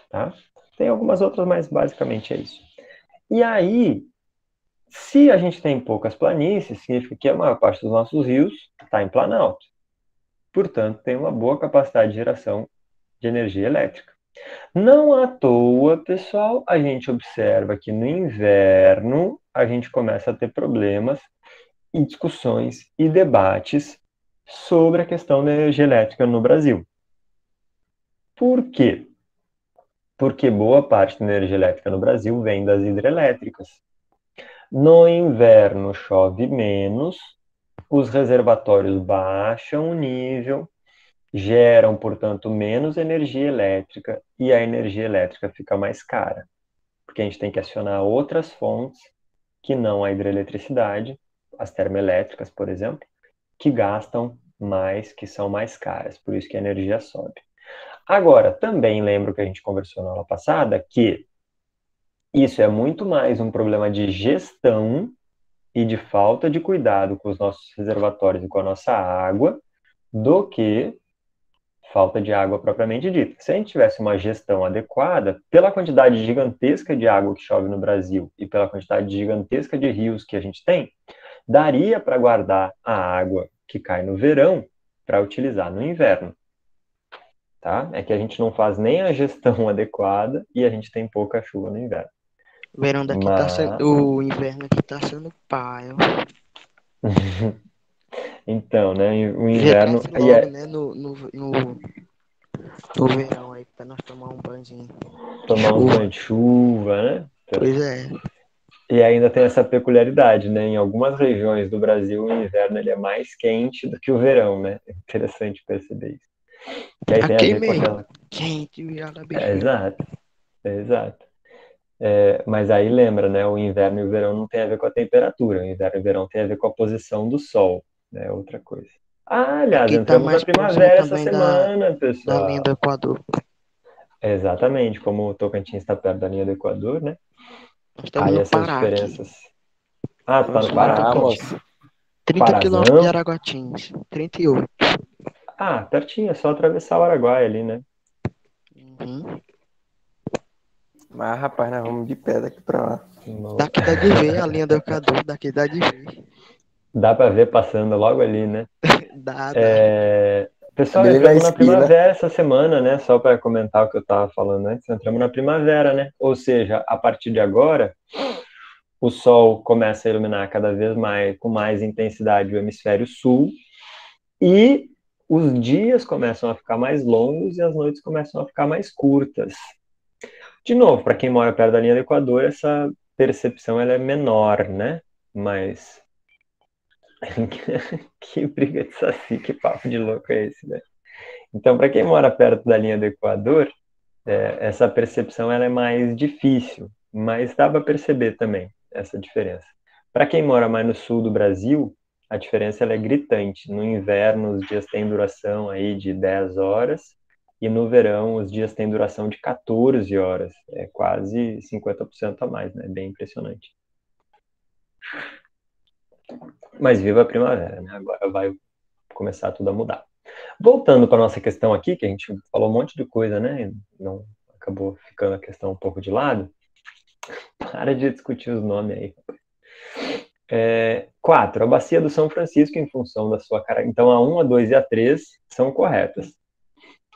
Tá? Tem algumas outras, mas basicamente é isso. E aí, se a gente tem poucas planícies, significa que a maior parte dos nossos rios está em planalto. Portanto, tem uma boa capacidade de geração de energia elétrica. Não à toa, pessoal, a gente observa que no inverno a gente começa a ter problemas e discussões e debates sobre a questão da energia elétrica no Brasil. Por quê? Porque boa parte da energia elétrica no Brasil vem das hidrelétricas. No inverno chove menos, os reservatórios baixam o nível, geram, portanto, menos energia elétrica e a energia elétrica fica mais cara, porque a gente tem que acionar outras fontes que não a hidroeletricidade, as termoelétricas, por exemplo, que gastam mais, que são mais caras, por isso que a energia sobe. Agora, também lembro que a gente conversou na aula passada que isso é muito mais um problema de gestão e de falta de cuidado com os nossos reservatórios e com a nossa água do que falta de água propriamente dita. Se a gente tivesse uma gestão adequada, pela quantidade gigantesca de água que chove no Brasil e pela quantidade gigantesca de rios que a gente tem, daria para guardar a água que cai no verão para utilizar no inverno. Tá? É que a gente não faz nem a gestão adequada e a gente tem pouca chuva no inverno. O verão daqui tá sendo. O inverno aqui tá sendo paia. Então, né? O Inverno. inverno. Logo, né? No verão aí, pra nós tomar um banhozinho. Tomar um banho de chuva, né? Pois é. E ainda tem essa peculiaridade, né? Em algumas regiões do Brasil, o inverno ele é mais quente do que o verão, né? É interessante perceber isso. Que aí tem Aqui a ver com mesmo. aquela... Quente, virada bicho. Exato. Mas aí lembra, né? O inverno e o verão não tem a ver com a temperatura. O inverno e o verão tem a ver com a posição do sol, né? Outra coisa. Aliás, aqui entramos tá na primavera essa semana, da pessoal. linha do Equador. Exatamente, como o Tocantins está perto da linha do Equador, né? Nós estamos Aí no essas Pará diferenças. aqui. Ah, tu tá no Nosso Pará, Mato moço? Grosso. 30 Parazão? quilômetros de Araguatins. 38. Ah, pertinho, é só atravessar o Araguaia ali, né? Uhum. Mas, rapaz, nós vamos de pé daqui pra lá. Daqui dá de ver a linha do Equador. Daqui dá de ver. Dá pra ver passando logo ali, né? Dá. Pessoal, Bem na entramos na esquina. primavera essa semana, né? Só para comentar o que eu estava falando antes, entramos na primavera, né? Ou seja, a partir de agora, o sol começa a iluminar cada vez mais, com mais intensidade o hemisfério sul, e os dias começam a ficar mais longos e as noites começam a ficar mais curtas. De novo, para quem mora perto da linha do Equador, essa percepção ela é menor, né? Mas que briga de saci, que papo de louco é esse, né? Então, para quem mora perto da linha do Equador, essa percepção ela é mais difícil, mas dá para perceber também essa diferença. Para quem mora mais no sul do Brasil, a diferença ela é gritante. No inverno, os dias têm duração aí de 10 horas, e no verão, os dias têm duração de 14 horas. É quase 50% a mais, né? Bem impressionante. Mas viva a primavera, né? Agora vai começar tudo a mudar. Voltando para a nossa questão aqui, que a gente falou um monte de coisa, né? Não acabou ficando a questão um pouco de lado. Para de discutir os nomes aí. 4. A bacia do São Francisco, em função da sua característica. Então, a 1, a 2 e a 3 são corretas.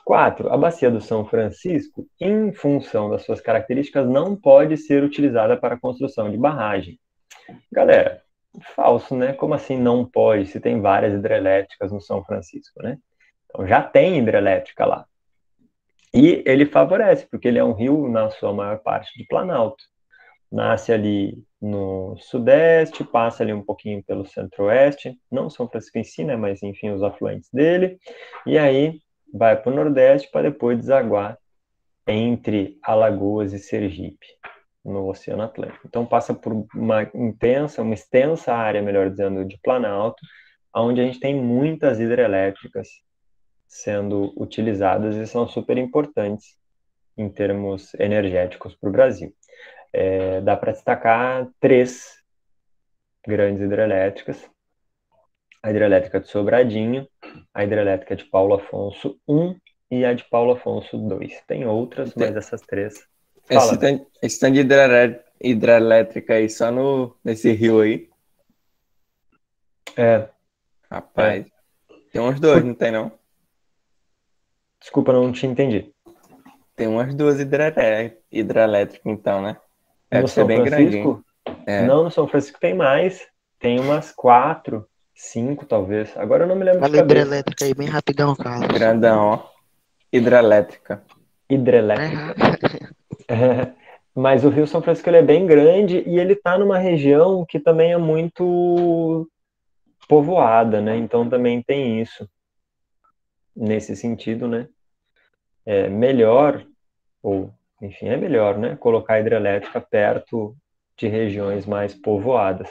4. A bacia do São Francisco, em função das suas características, não pode ser utilizada para a construção de barragem. Galera, falso, né? Como assim não pode, se tem várias hidrelétricas no São Francisco, né? Então, já tem hidrelétrica lá. E ele favorece, porque ele é um rio, na sua maior parte, de planalto. Nasce ali no sudeste, passa ali um pouquinho pelo centro-oeste, não São Francisco em si, né, mas enfim, os afluentes dele, e aí vai para o nordeste para depois desaguar entre Alagoas e Sergipe, no Oceano Atlântico. Então passa por uma extensa área, melhor dizendo, de planalto, onde a gente tem muitas hidrelétricas sendo utilizadas e são super importantes em termos energéticos para o Brasil. Dá para destacar 3 grandes hidrelétricas: a hidrelétrica de Sobradinho, a hidrelétrica de Paulo Afonso I e a de Paulo Afonso II. Tem outras, mas essas 3. Fala. Esse tanto de hidrelétrica aí só nesse rio aí? Rapaz, tem uns 2, não tem não? Desculpa, não te entendi. Tem umas 2 hidrelétricas então, né? No São Francisco? Não, no São Francisco tem mais. Tem umas 4, 5 talvez. Agora eu não me lembro de Fala cabeça. hidrelétrica aí, bem rapidão, Carlos. Grandão, ó. Hidrelétrica. Mas o Rio São Francisco ele é bem grande e ele está numa região que também é muito povoada, né? Então também tem isso. Nesse sentido, né? É melhor, ou enfim, é melhor, né? Colocar a hidrelétrica perto de regiões mais povoadas.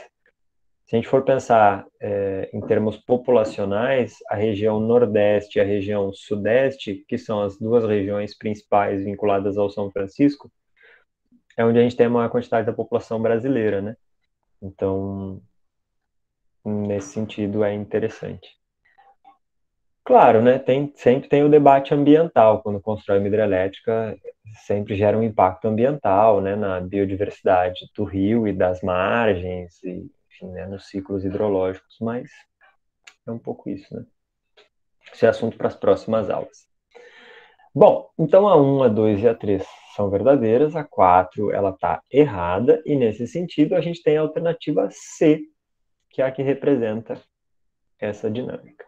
Se a gente for pensar em termos populacionais, a região Nordeste e a região Sudeste, que são as 2 regiões principais vinculadas ao São Francisco, é onde a gente tem a maior quantidade da população brasileira, né? Então, nesse sentido, é interessante. Claro, né? Sempre tem o debate ambiental. Quando constrói uma hidrelétrica, sempre gera um impacto ambiental, né? Na biodiversidade do rio e das margens, e, enfim, né? Nos ciclos hidrológicos, mas é um pouco isso, né? Esse é assunto para as próximas aulas. Bom, então a 1, a 2 e a 3 são verdadeiras, a 4 ela está errada, e nesse sentido a gente tem a alternativa C, que é a que representa essa dinâmica.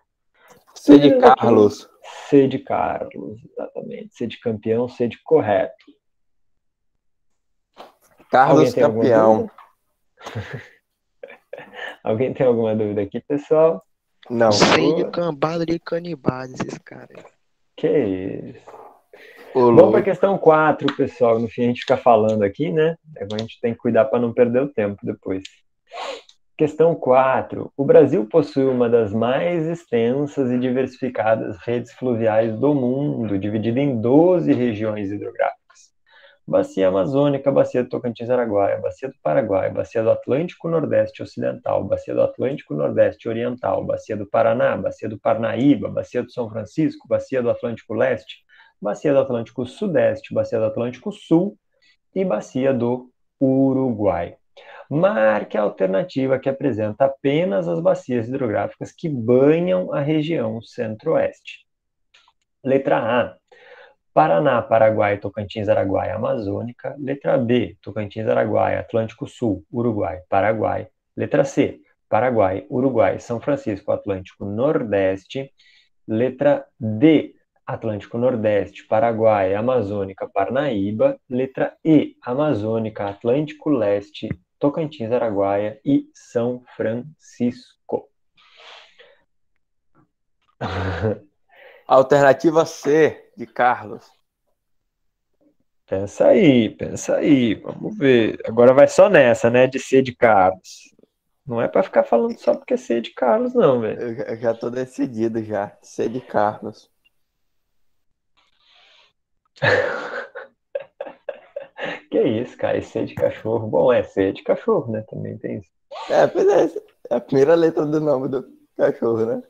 C de Carlos. C de Carlos, exatamente. C de campeão, C de correto. Carlos campeão. Alguém tem alguma dúvida aqui, pessoal? Não. C de cambada de canibais, esses caras. Que isso. Vamos para a questão 4, pessoal. No fim a gente fica falando aqui, né? A gente tem que cuidar para não perder o tempo depois. Questão 4. O Brasil possui uma das mais extensas e diversificadas redes fluviais do mundo, dividida em 12 regiões hidrográficas. Bacia Amazônica, Bacia do Tocantins-Araguaia, Bacia do Paraguai, Bacia do Atlântico Nordeste Ocidental, Bacia do Atlântico Nordeste Oriental, Bacia do Paraná, Bacia do Parnaíba, Bacia do São Francisco, Bacia do Atlântico Leste, Bacia do Atlântico Sudeste, Bacia do Atlântico Sul e Bacia do Uruguai. Marque a alternativa que apresenta apenas as bacias hidrográficas que banham a região centro-oeste. Letra A, Paraná, Paraguai, Tocantins, Araguaia, Amazônica. Letra B, Tocantins, Araguaia, Atlântico Sul, Uruguai, Paraguai. Letra C, Paraguai, Uruguai, São Francisco, Atlântico Nordeste. Letra D, Atlântico Nordeste, Paraguai, Amazônica, Parnaíba. Letra E, Amazônica, Atlântico Leste, Tocantins, Araguaia e São Francisco. Alternativa C, de Carlos. Pensa aí, vamos ver. Agora vai só nessa, né, de C de Carlos. Não é pra ficar falando só porque é C de Carlos, não, velho. Eu já tô decidido já. C de Carlos. Que isso, cara, e C de cachorro? Bom, é C de cachorro, né, também tem isso. Pois é a primeira letra do nome do cachorro, né?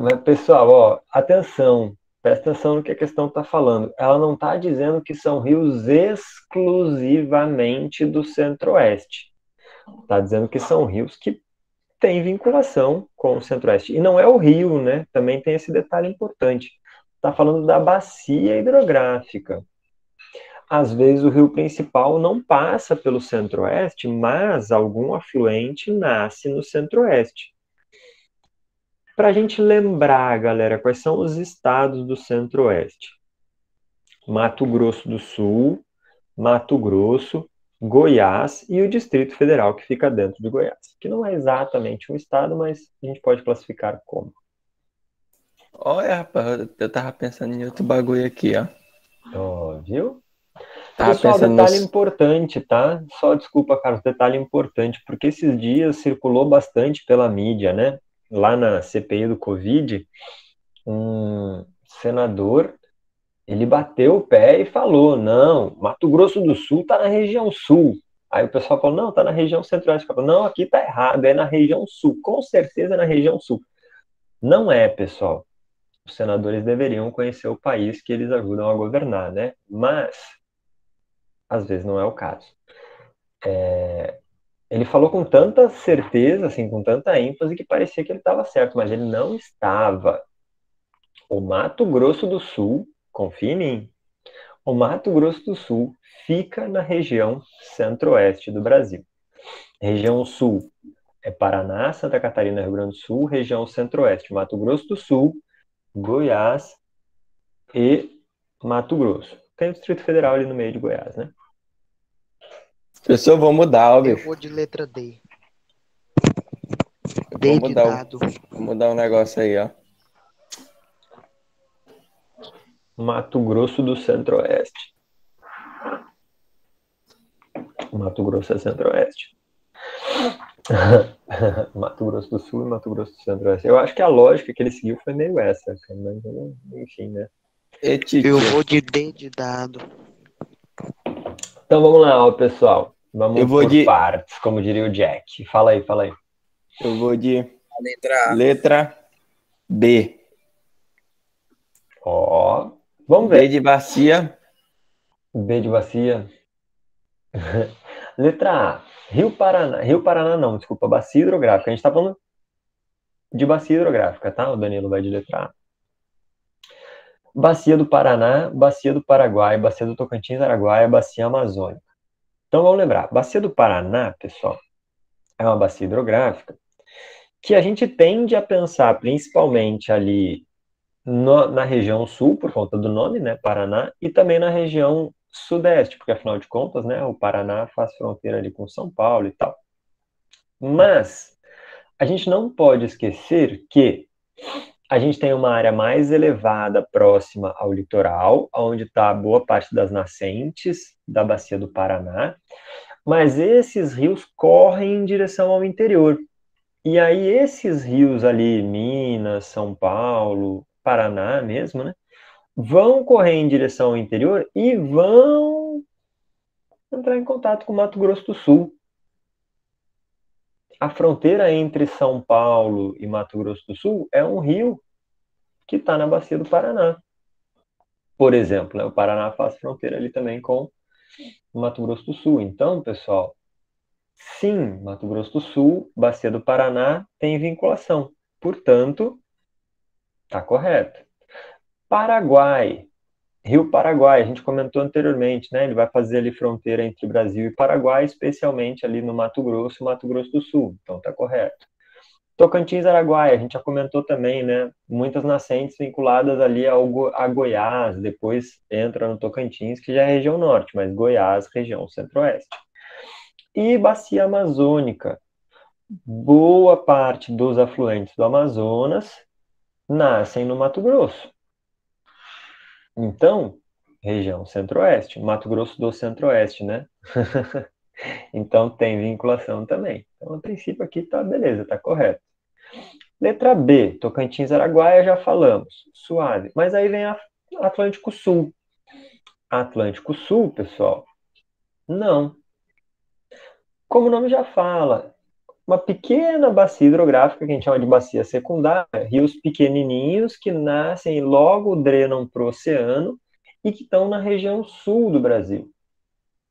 Mas, pessoal, ó, atenção, presta atenção no que a questão está falando. Ela não está dizendo que são rios exclusivamente do Centro-Oeste. Está dizendo que são rios que têm vinculação com o Centro-Oeste. E não é o rio, né? Também tem esse detalhe importante. Está falando da bacia hidrográfica. Às vezes o rio principal não passa pelo Centro-Oeste, mas algum afluente nasce no Centro-Oeste. Para a gente lembrar, galera, quais são os estados do Centro-Oeste? Mato Grosso do Sul, Mato Grosso, Goiás e o Distrito Federal, que fica dentro de Goiás. Que não é exatamente um estado, mas a gente pode classificar como. Olha, rapaz, eu tava pensando em outro bagulho aqui, ó. Ó, viu? Tava Pessoal, pensando detalhe nos... importante, tá? Só desculpa, Carlos, detalhe importante, porque esses dias circulou bastante pela mídia, né? Lá na CPI do Covid, um senador, ele bateu o pé e falou, não, Mato Grosso do Sul está na região sul. Aí o pessoal falou, não, está na região centro-oeste. Não, aqui está errado, é na região sul, com certeza é na região sul. Não é, pessoal. Os senadores deveriam conhecer o país que eles ajudam a governar, né? Mas, às vezes não é o caso. Ele falou com tanta certeza, assim, com tanta ênfase, que parecia que ele estava certo, mas ele não estava. O Mato Grosso do Sul, confia em mim, o Mato Grosso do Sul fica na região centro-oeste do Brasil. Região sul é Paraná, Santa Catarina, Rio Grande do Sul. Região centro-oeste, Mato Grosso do Sul, Goiás e Mato Grosso. Tem o Distrito Federal ali no meio de Goiás, né? Pessoal, vou mudar, ó, Eu bicho. vou de letra D. Vou D de mudar, dado. vou mudar um negócio aí, ó. Mato Grosso do Centro-Oeste. Mato Grosso é Centro-Oeste. Mato Grosso do Sul e Mato Grosso do Centro-Oeste. Eu acho que a lógica que ele seguiu foi meio essa, mas enfim, né? Eu vou de D de dado. Então vamos lá, ó, pessoal. Vamos Eu vou por de- partes, como diria o Jack. Fala aí, fala aí. Eu vou de A letra A. letra B. Ó, vamos B ver. de bacia. B de bacia. Letra A. Rio Paraná. Rio Paraná não, desculpa. Bacia hidrográfica. A gente tá falando de bacia hidrográfica, tá? O Danilo vai de letra A. Bacia do Paraná, Bacia do Paraguai, Bacia do Tocantins, Araguaia, Bacia Amazônica. Então vamos lembrar. Bacia do Paraná, pessoal, é uma bacia hidrográfica que a gente tende a pensar principalmente ali na região sul, por conta do nome, né, Paraná, e também na região sudeste, porque afinal de contas, né, o Paraná faz fronteira ali com São Paulo e tal. Mas a gente não pode esquecer que a gente tem uma área mais elevada próxima ao litoral, onde está boa parte das nascentes da bacia do Paraná, mas esses rios correm em direção ao interior. E aí esses rios ali, Minas, São Paulo, Paraná mesmo, né, vão correr em direção ao interior e vão entrar em contato com o Mato Grosso do Sul. A fronteira entre São Paulo e Mato Grosso do Sul é um rio que está na bacia do Paraná. Por exemplo, né, o Paraná faz fronteira ali também com o Mato Grosso do Sul. Então, pessoal, sim, Mato Grosso do Sul, bacia do Paraná, tem vinculação. Portanto, está correto. Paraguai, Rio Paraguai, a gente comentou anteriormente, né? Ele vai fazer ali fronteira entre Brasil e Paraguai, especialmente ali no Mato Grosso e Mato Grosso do Sul. Então, está correto. Tocantins, Araguaia, a gente já comentou também, né? Muitas nascentes vinculadas ali a Goiás, depois entra no Tocantins, que já é região norte, mas Goiás, região centro-oeste. E bacia amazônica. Boa parte dos afluentes do Amazonas nascem no Mato Grosso. Então, região centro-oeste, Mato Grosso do centro-oeste, né? Então tem vinculação também. Então, a princípio aqui tá beleza, tá correto. Letra B, Tocantins, Araguaia, já falamos, suave. Mas aí vem Atlântico Sul. Atlântico Sul, pessoal, não. Como o nome já fala, uma pequena bacia hidrográfica que a gente chama de bacia secundária, rios pequenininhos que nascem e logo drenam para o oceano e que estão na região sul do Brasil.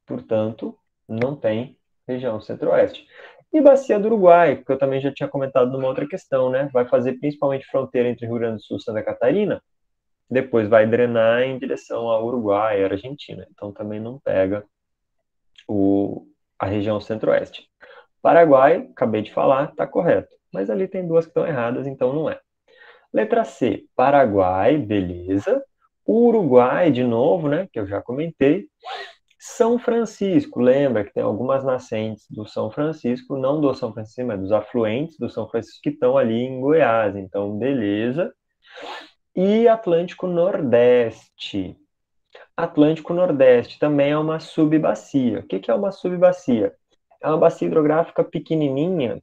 Portanto, não tem região centro-oeste. E bacia do Uruguai, que eu também já tinha comentado numa outra questão, né? Vai fazer principalmente fronteira entre Rio Grande do Sul e Santa Catarina, depois vai drenar em direção ao Uruguai e Argentina. Então também não pega a região centro-oeste. Paraguai, acabei de falar, está correto. Mas ali tem duas que estão erradas, então não é. Letra C, Paraguai, beleza. Uruguai, de novo, né? Que eu já comentei. São Francisco, lembra que tem algumas nascentes do São Francisco, não do São Francisco, mas dos afluentes do São Francisco que estão ali em Goiás, então beleza. E Atlântico Nordeste. Atlântico Nordeste também é uma subbacia. O que é uma subbacia? É uma bacia hidrográfica pequenininha,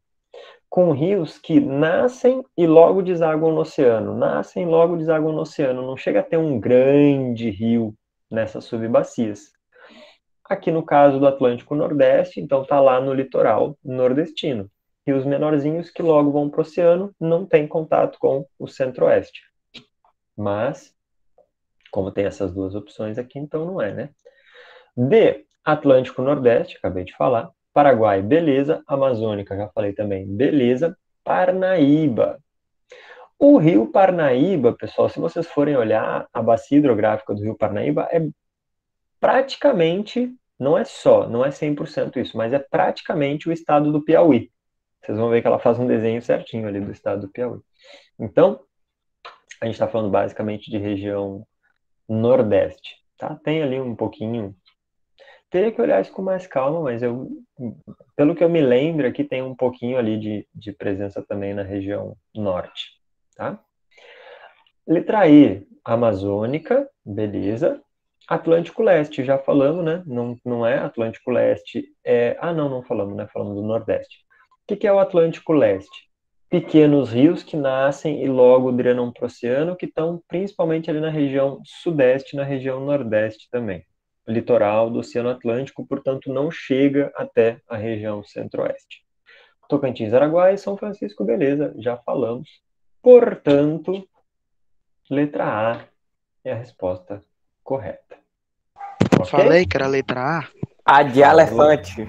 com rios que nascem e logo desaguam no oceano. Nascem e logo desaguam no oceano. Não chega a ter um grande rio nessas subbacias. Aqui no caso do Atlântico Nordeste, então está lá no litoral nordestino. Rios menorzinhos que logo vão para o oceano, não tem contato com o centro-oeste. Mas, como tem essas duas opções aqui, então não é, né? D, Atlântico Nordeste, acabei de falar. Paraguai, beleza. Amazônica, já falei também, beleza. Parnaíba. O rio Parnaíba, pessoal, se vocês forem olhar, a bacia hidrográfica do rio Parnaíba é praticamente, não é 100% isso, mas é praticamente o estado do Piauí. Vocês vão ver que ela faz um desenho certinho ali do estado do Piauí. Então, a gente está falando basicamente de região nordeste, tá? Tem ali um pouquinho... Teria que olhar isso com mais calma, mas pelo que eu me lembro, aqui tem um pouquinho ali de presença também na região norte, tá? Letra E, Amazônica, beleza. Atlântico Leste, já falamos, né? Não é Atlântico Leste, não falamos, né? Falamos do Nordeste. O que é o Atlântico Leste? Pequenos rios que nascem e logo drenam para o oceano, que estão principalmente ali na região sudeste, na região nordeste também. Litoral do Oceano Atlântico, portanto, não chega até a região centro-oeste. Tocantins, Araguaia e São Francisco, beleza, já falamos. Portanto, letra A é a resposta correta. Okay? Falei que era a letra A. A de elefante.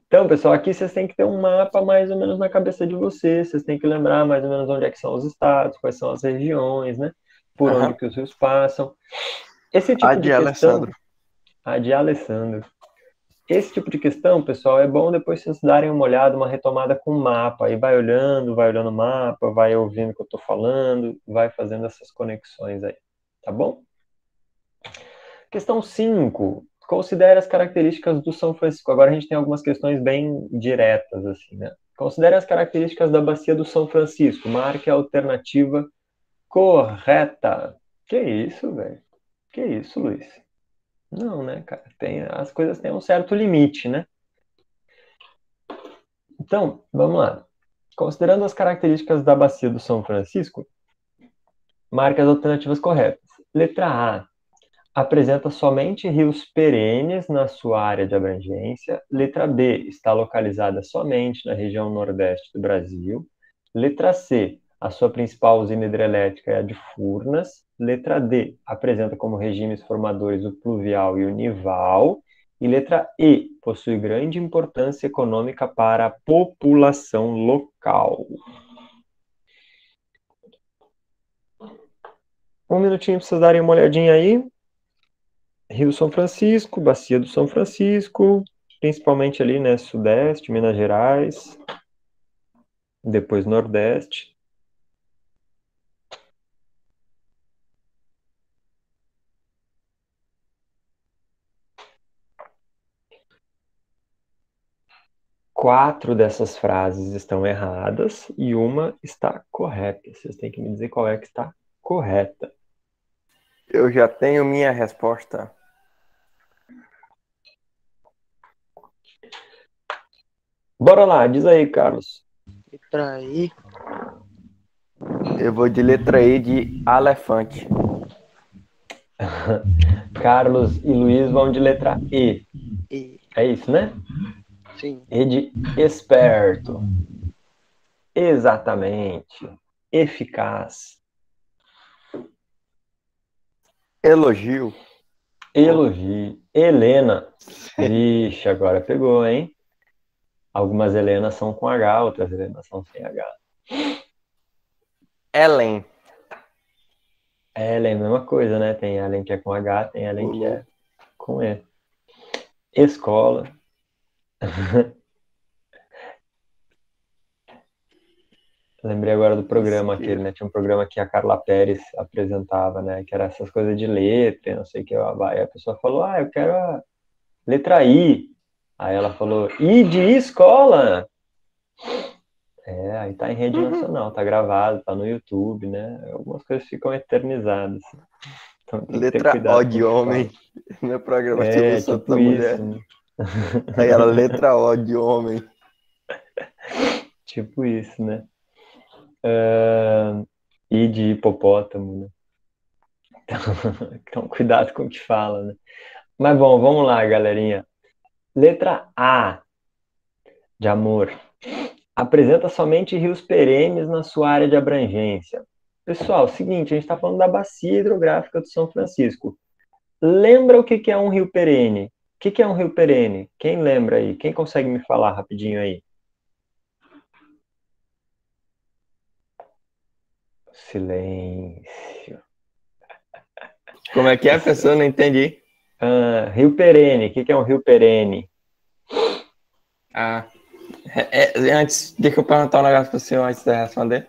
Então, pessoal, aqui vocês têm que ter um mapa mais ou menos na cabeça de vocês. Vocês têm que lembrar mais ou menos onde é que são os estados, quais são as regiões, né? Por onde que os rios passam. Esse tipo de questão... A de Alessandro. Esse tipo de questão, pessoal, é bom depois vocês darem uma olhada, uma retomada com o mapa. Aí vai olhando o mapa, vai ouvindo o que eu estou falando, vai fazendo essas conexões aí. Tá bom? Questão 5. Considere as características do São Francisco. Agora a gente tem algumas questões bem diretas, assim, né? Considere as características da bacia do São Francisco. Marque a alternativa correta. Que isso, velho? Que isso, Luiz? Não, né, cara? As coisas têm um certo limite, né? Então, vamos lá. Considerando as características da bacia do São Francisco, marque as alternativas corretas. Letra A. Apresenta somente rios perenes na sua área de abrangência. Letra B. Está localizada somente na região nordeste do Brasil. Letra C. A sua principal usina hidrelétrica é a de Furnas. Letra D. Apresenta como regimes formadores o pluvial e o nival. E letra E. Possui grande importância econômica para a população local. Um minutinho para vocês darem uma olhadinha aí. Rio São Francisco, Bacia do São Francisco, principalmente ali, né, Sudeste, Minas Gerais. depois Nordeste. Quatro dessas frases estão erradas e uma está correta. Vocês têm que me dizer qual é que está correta. Eu já tenho minha resposta. Bora lá, diz aí, Carlos. Letra I. Eu vou de letra E de elefante. Carlos e Luiz vão de letra E. E. É isso, né? Sim. E de esperto. Exatamente. Eficaz. Elogio. Elogio. Helena. Vixe, agora pegou, hein? Algumas Helenas são com H, outras Helenas são sem H. Ellen. Ellen, mesma coisa, né? Tem Ellen que é com H, tem Ellen que é com E. Escola. Lembrei agora do programa aquele, né? Tinha um programa que a Carla Pérez apresentava, né? Que era essas coisas de letra, não sei o que. Aí a pessoa falou, eu quero a letra I. Aí ela falou, I de escola. Aí tá em rede nacional, tá gravado, tá no YouTube, né? Algumas coisas ficam eternizadas. Então tem que ter Letra cuidado O com de o que homem. fala. Meu programa tudo só Tipo da mulher. isso, né? Aí era letra O de homem. Tipo isso, né? I de hipopótamo, né? Então cuidado com o que fala, né? Mas bom, vamos lá, galerinha. Letra A de amor. Apresenta somente rios perenes na sua área de abrangência. Pessoal, seguinte, a gente está falando da bacia hidrográfica do São Francisco. Lembra o que é um rio perene? O que é um rio perene? Quem lembra aí? Quem consegue me falar rapidinho aí? Silêncio. Como é que é, pessoa? Não entendi. Rio perene. O que é um rio perene? Antes, deixa eu perguntar um negócio para o senhor antes de responder.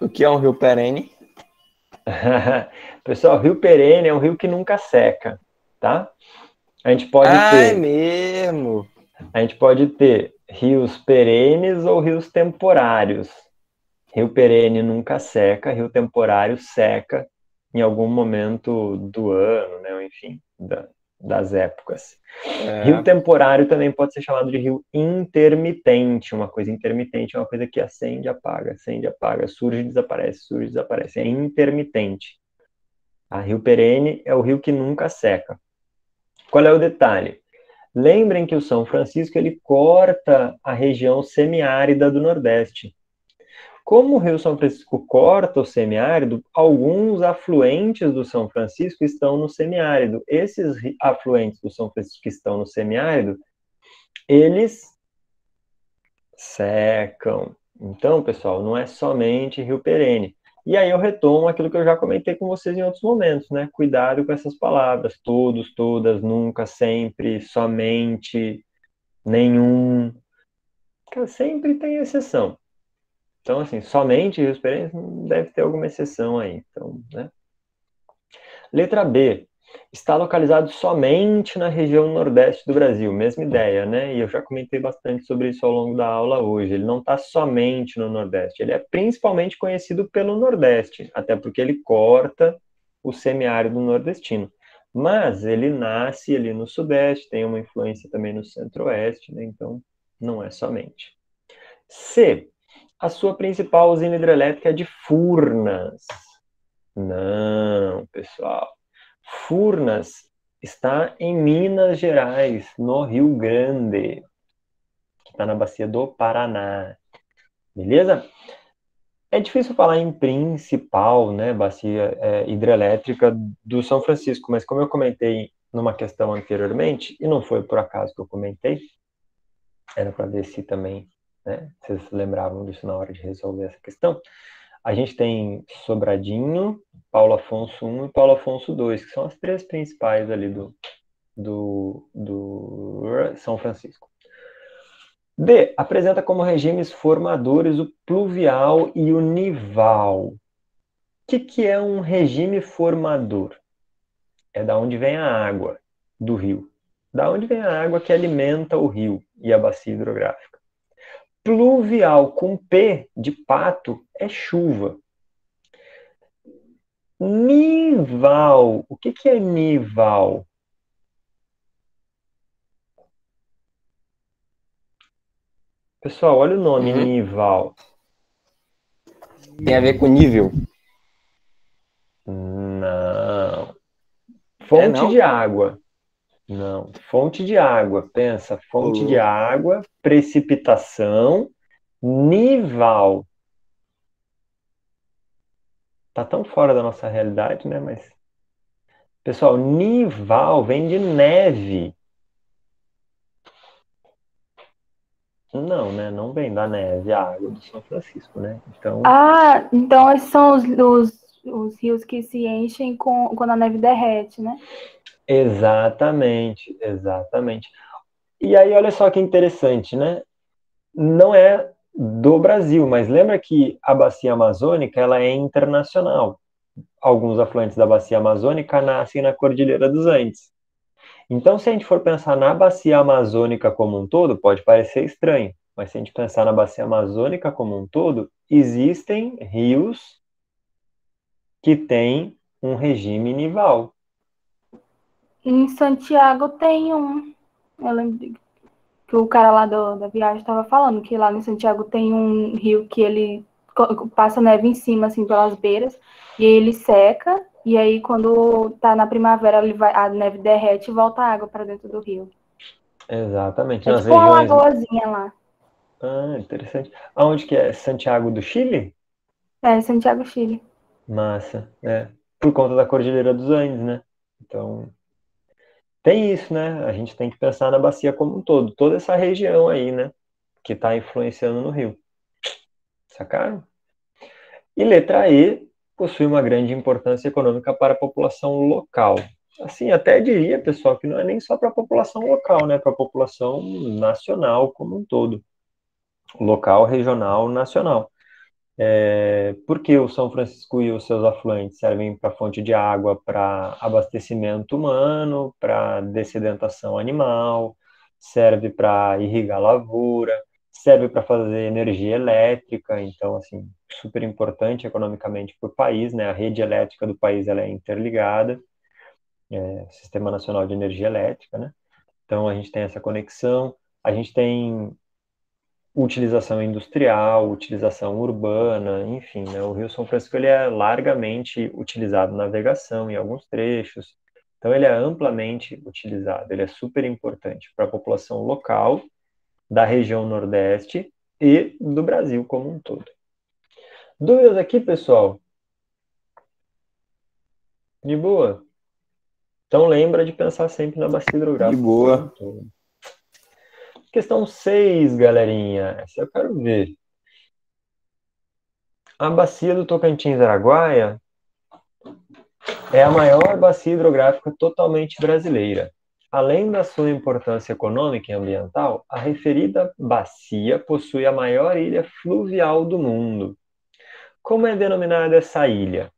O que é um rio perene? Pessoal, rio perene é um rio que nunca seca, tá? A gente pode ter. É mesmo. A gente pode ter rios perenes ou rios temporários. Rio perene nunca seca, rio temporário seca em algum momento do ano, né? Enfim, das épocas. Rio temporário também pode ser chamado de rio intermitente. Uma coisa intermitente é uma coisa que acende, apaga, surge e desaparece. É intermitente. A rio perene é o rio que nunca seca. Qual é o detalhe? Lembrem que o São Francisco ele corta a região semiárida do Nordeste. Como o Rio São Francisco corta o semiárido, alguns afluentes do São Francisco estão no semiárido. Esses afluentes do São Francisco que estão no semiárido, eles secam. Então, pessoal, não é somente rio perene. E aí eu retomo aquilo que eu já comentei com vocês em outros momentos, né? Cuidado com essas palavras. Todos, todas, nunca, sempre, somente, nenhum. Sempre tem exceção. Então, assim, somente rios perenes deve ter alguma exceção aí. Então, né? Letra B. Está localizado somente na região nordeste do Brasil. Mesma ideia, né? E eu já comentei bastante sobre isso ao longo da aula hoje. Ele não está somente no Nordeste. Ele é principalmente conhecido pelo Nordeste, até porque ele corta o semiárido nordestino. Mas ele nasce ali no Sudeste, tem uma influência também no Centro-Oeste, né? Então, não é somente. C. A sua principal usina hidrelétrica é de Furnas. Não, pessoal. Furnas está em Minas Gerais, no Rio Grande, que está na bacia do Paraná. Beleza? É difícil falar em principal, né, bacia hidrelétrica do São Francisco, mas como eu comentei numa questão anteriormente, e não foi por acaso que eu comentei, era para ver se também, né, vocês lembravam disso na hora de resolver essa questão. A gente tem Sobradinho, Paulo Afonso I e Paulo Afonso II, que são as três principais ali do São Francisco. D. Apresenta como regimes formadores o pluvial e o nival. O que é um regime formador? É da onde vem a água do rio. Da onde vem a água que alimenta o rio e a bacia hidrográfica. Pluvial com P de pato é chuva. Nival. O que é nival? Pessoal, olha o nome, nival. Tem a ver com nível? Não. Fonte de água. Não. Fonte de água. Pensa, fonte de água, precipitação, nival. Tá tão fora da nossa realidade, né? Mas, pessoal, nival vem de neve. Não, né? Não vem da neve, a água do São Francisco, né? Então... então esses são os rios que se enchem quando a neve derrete, né? Exatamente, exatamente. E aí, olha só que interessante, né? Não é do Brasil, mas lembra que a bacia amazônica, ela é internacional. Alguns afluentes da bacia amazônica nascem na Cordilheira dos Andes. Então, se a gente for pensar na bacia amazônica como um todo, pode parecer estranho, mas se a gente pensar na bacia amazônica como um todo, existem rios que têm um regime nival. Em Santiago tem um. Eu lembro que o cara lá da viagem estava falando que lá em Santiago tem um rio que ele passa neve em cima, assim, pelas beiras, e aí ele seca, e aí quando tá na primavera a neve derrete e volta a água para dentro do rio. Exatamente. É tipo uma lagoazinha lá. Ah, interessante. Aonde que é? Santiago do Chile? É, Santiago, Chile. Massa, por conta da Cordilheira dos Andes, né? Então, tem isso, né? A gente tem que pensar na bacia como um todo, toda essa região aí, né? Que está influenciando no rio. Sacaram? E letra E possui uma grande importância econômica para a população local. Assim, até diria, pessoal, que não é nem só para a população local, né? Para a população nacional como um todo. Local, regional, nacional. Porque o São Francisco e os seus afluentes servem para fonte de água, para abastecimento humano, para dessedentação animal, serve para irrigar lavoura, serve para fazer energia elétrica, então, assim, super importante economicamente para o país, né? A rede elétrica do país ela é interligada, Sistema Nacional de Energia Elétrica, né? Então, a gente tem essa conexão, a gente tem utilização industrial, utilização urbana, enfim, né? O Rio São Francisco ele é largamente utilizado na navegação em alguns trechos, então ele é amplamente utilizado, ele é super importante para a população local da região Nordeste e do Brasil como um todo. Dúvidas aqui, pessoal? De boa? Então lembra de pensar sempre na bacia hidrográfica. De boa. Questão 6, galerinha. Essa eu quero ver. A bacia do Tocantins-Araguaia é a maior bacia hidrográfica totalmente brasileira. Além da sua importância econômica e ambiental, a referida bacia possui a maior ilha fluvial do mundo. Como é denominada essa ilha?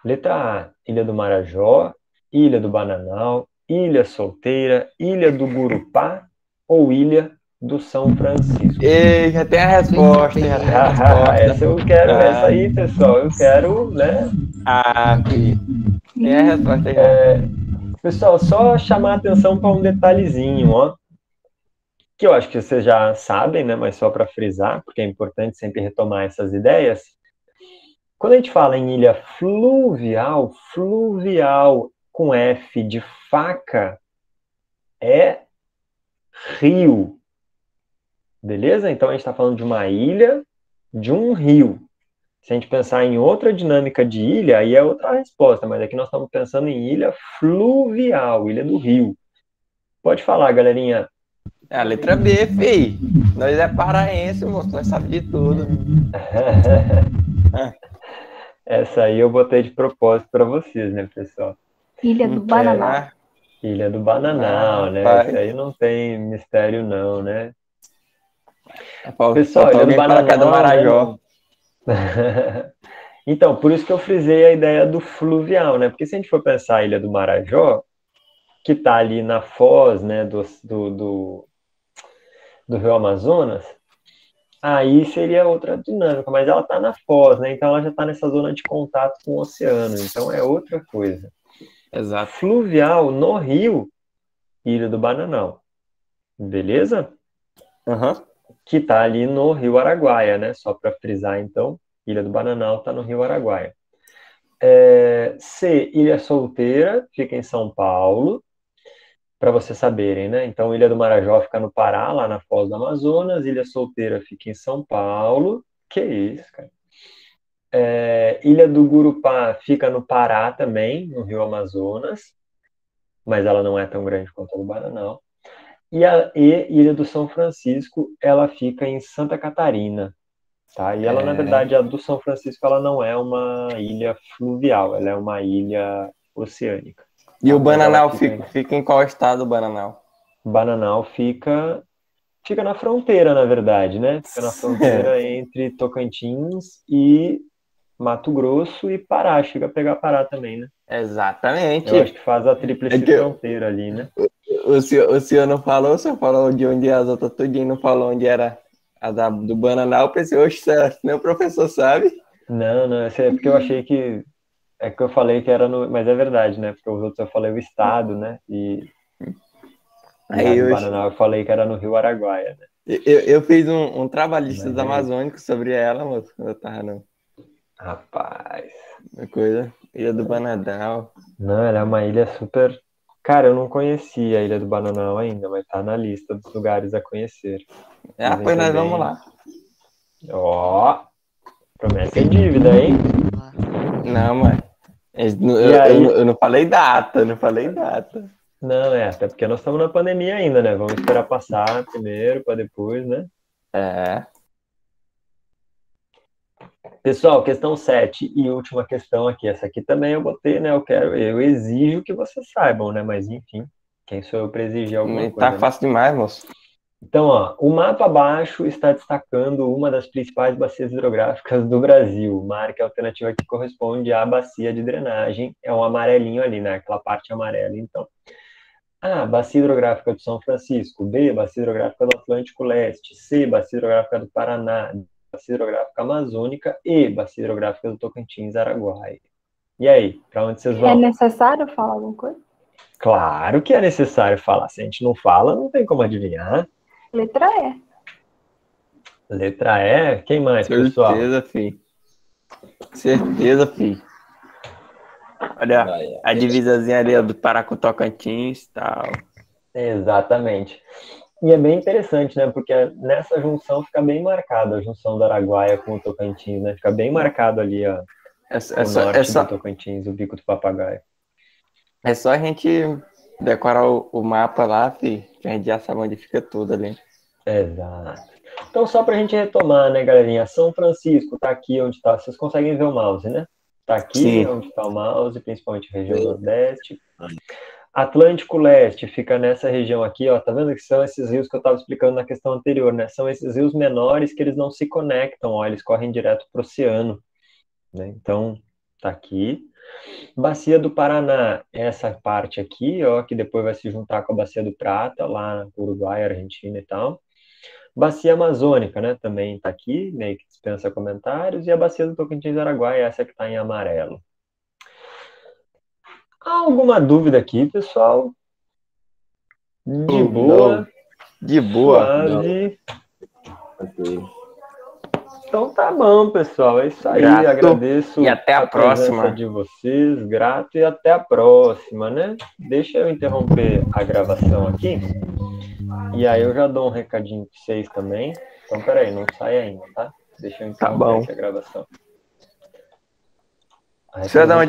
Letra A, Ilha do Marajó, Ilha do Bananal, Ilha Solteira, Ilha do Gurupá ou Ilha do São Francisco? Ei, já tem a resposta. Essa eu quero, essa aí, pessoal, eu quero, né? Tem a resposta já. Pessoal, só chamar a atenção para um detalhezinho, ó, que eu acho que vocês já sabem, né? Mas só para frisar, porque é importante sempre retomar essas ideias. Quando a gente fala em ilha fluvial, fluvial com F de faca é rio. Beleza? Então a gente está falando de uma ilha, de um rio. Se a gente pensar em outra dinâmica de ilha, aí é outra resposta, mas aqui nós estamos pensando em ilha fluvial, ilha do rio. Pode falar, galerinha. É a letra B, fei. Nós é paraense, moço, nós sabemos de tudo. Essa aí eu botei de propósito para vocês, né, pessoal? Ilha do Bananal. Ilha do Bananal, né? Isso aí não tem mistério não, né? Pessoal, faltou alguém falar que é do Marajó. Então, por isso que eu frisei a ideia do fluvial, né? Porque se a gente for pensar a Ilha do Marajó, que está ali na foz, né, do Rio Amazonas, aí seria outra dinâmica, mas ela está na foz, né? Então ela já está nessa zona de contato com o oceano, então é outra coisa. Exato. Fluvial no rio, Ilha do Bananal, beleza? Uhum. Que está ali no Rio Araguaia, né? Só para frisar, então, Ilha do Bananal está no Rio Araguaia. C, Ilha Solteira, fica em São Paulo, para vocês saberem, né? Então, Ilha do Marajó fica no Pará, lá na Foz do Amazonas, Ilha Solteira fica em São Paulo. Que isso, cara? Ilha do Gurupá fica no Pará também, no Rio Amazonas, mas ela não é tão grande quanto a do Bananal. E a Ilha do São Francisco, ela fica em Santa Catarina, tá? E ela, na verdade, a do São Francisco, ela não é uma ilha fluvial, ela é uma ilha oceânica. E o Bananal fica em qual estado, o Bananal? Bananal fica na fronteira, na verdade, né? Fica na fronteira entre Tocantins e Mato Grosso e Pará. Chega a pegar Pará também, né? Exatamente. Eu acho que faz a tríplice fronteira ali, né? O senhor não falou, o senhor falou de onde as outras tudinho, não falou onde era a do Bananal. Eu pensei, oxe, nem o professor sabe. Não, é porque eu achei que... É que eu falei que era no... Mas é verdade, né? Porque os outros eu falei o estado, né? E aí no Bananal eu falei que era no Rio Araguaia, né? Eu fiz um trabalhista amazônico sobre ela, moço, quando eu tava no... Rapaz... Uma coisa, Ilha do Bananal. Não, ela é uma ilha super... Cara, eu não conhecia a Ilha do Bananal ainda, mas tá na lista dos lugares a conhecer. Pois nós vamos lá. Ó, promessa é dívida, hein? Não, mãe. Eu não falei data, Não, até porque nós estamos na pandemia ainda, né? Vamos esperar passar primeiro, para depois, né? Pessoal, questão 7 e última questão aqui. Essa aqui também eu botei, né? Eu exijo que vocês saibam, né? Mas enfim, quem sou eu para exigir alguma coisa? Tá fácil demais, moço. Então, ó, o mapa abaixo está destacando uma das principais bacias hidrográficas do Brasil. Marque a alternativa que corresponde à bacia de drenagem. É um amarelinho ali, né? Aquela parte amarela, então. A, bacia hidrográfica do São Francisco. B, bacia hidrográfica do Atlântico Leste. C, bacia hidrográfica do Paraná. Bacia hidrográfica amazônica. E, bacia hidrográfica do Tocantins, Araguaia. E aí, para onde vocês vão? É necessário falar alguma coisa? Claro que é necessário falar. Se a gente não fala, não tem como adivinhar. Letra E. Letra E? Quem mais, pessoal? Certeza, filho. Olha, a divisazinha ali do Pará com Tocantins e tal. Exatamente. E é bem interessante, né? Porque nessa junção fica bem marcada a junção do Araguaia com o Tocantins, né? Fica bem marcado ali o norte do Tocantins, o Bico do Papagaio. É só a gente decorar o mapa lá, filho, que a gente já sabe onde fica tudo ali. Exato. Então, só pra gente retomar, né, galerinha? São Francisco tá aqui onde tá. Vocês conseguem ver o mouse, né? Tá aqui onde tá o mouse, principalmente a região nordeste. Atlântico Leste fica nessa região aqui, ó. Tá vendo que são esses rios que eu tava explicando na questão anterior, né? São esses rios menores que eles não se conectam, ó. Eles correm direto pro oceano, né? Então, tá aqui. Bacia do Paraná, essa parte aqui, ó, que depois vai se juntar com a Bacia do Prata, lá no Uruguai, Argentina e tal. Bacia Amazônica, né, também tá aqui, meio que dispensa comentários. E a Bacia do Tocantins Araguaia, essa que tá em amarelo. Há alguma dúvida aqui, pessoal? De boa. Não. De boa. Suave. Então tá bom, pessoal. É isso aí. Grato. Agradeço e até a próxima presença de vocês. Grato e até a próxima, né? Deixa eu interromper a gravação aqui. E aí eu já dou um recadinho pra vocês também. Então, peraí, não sai ainda, tá? Deixa eu interromper aqui a gravação. Deixa eu dar uma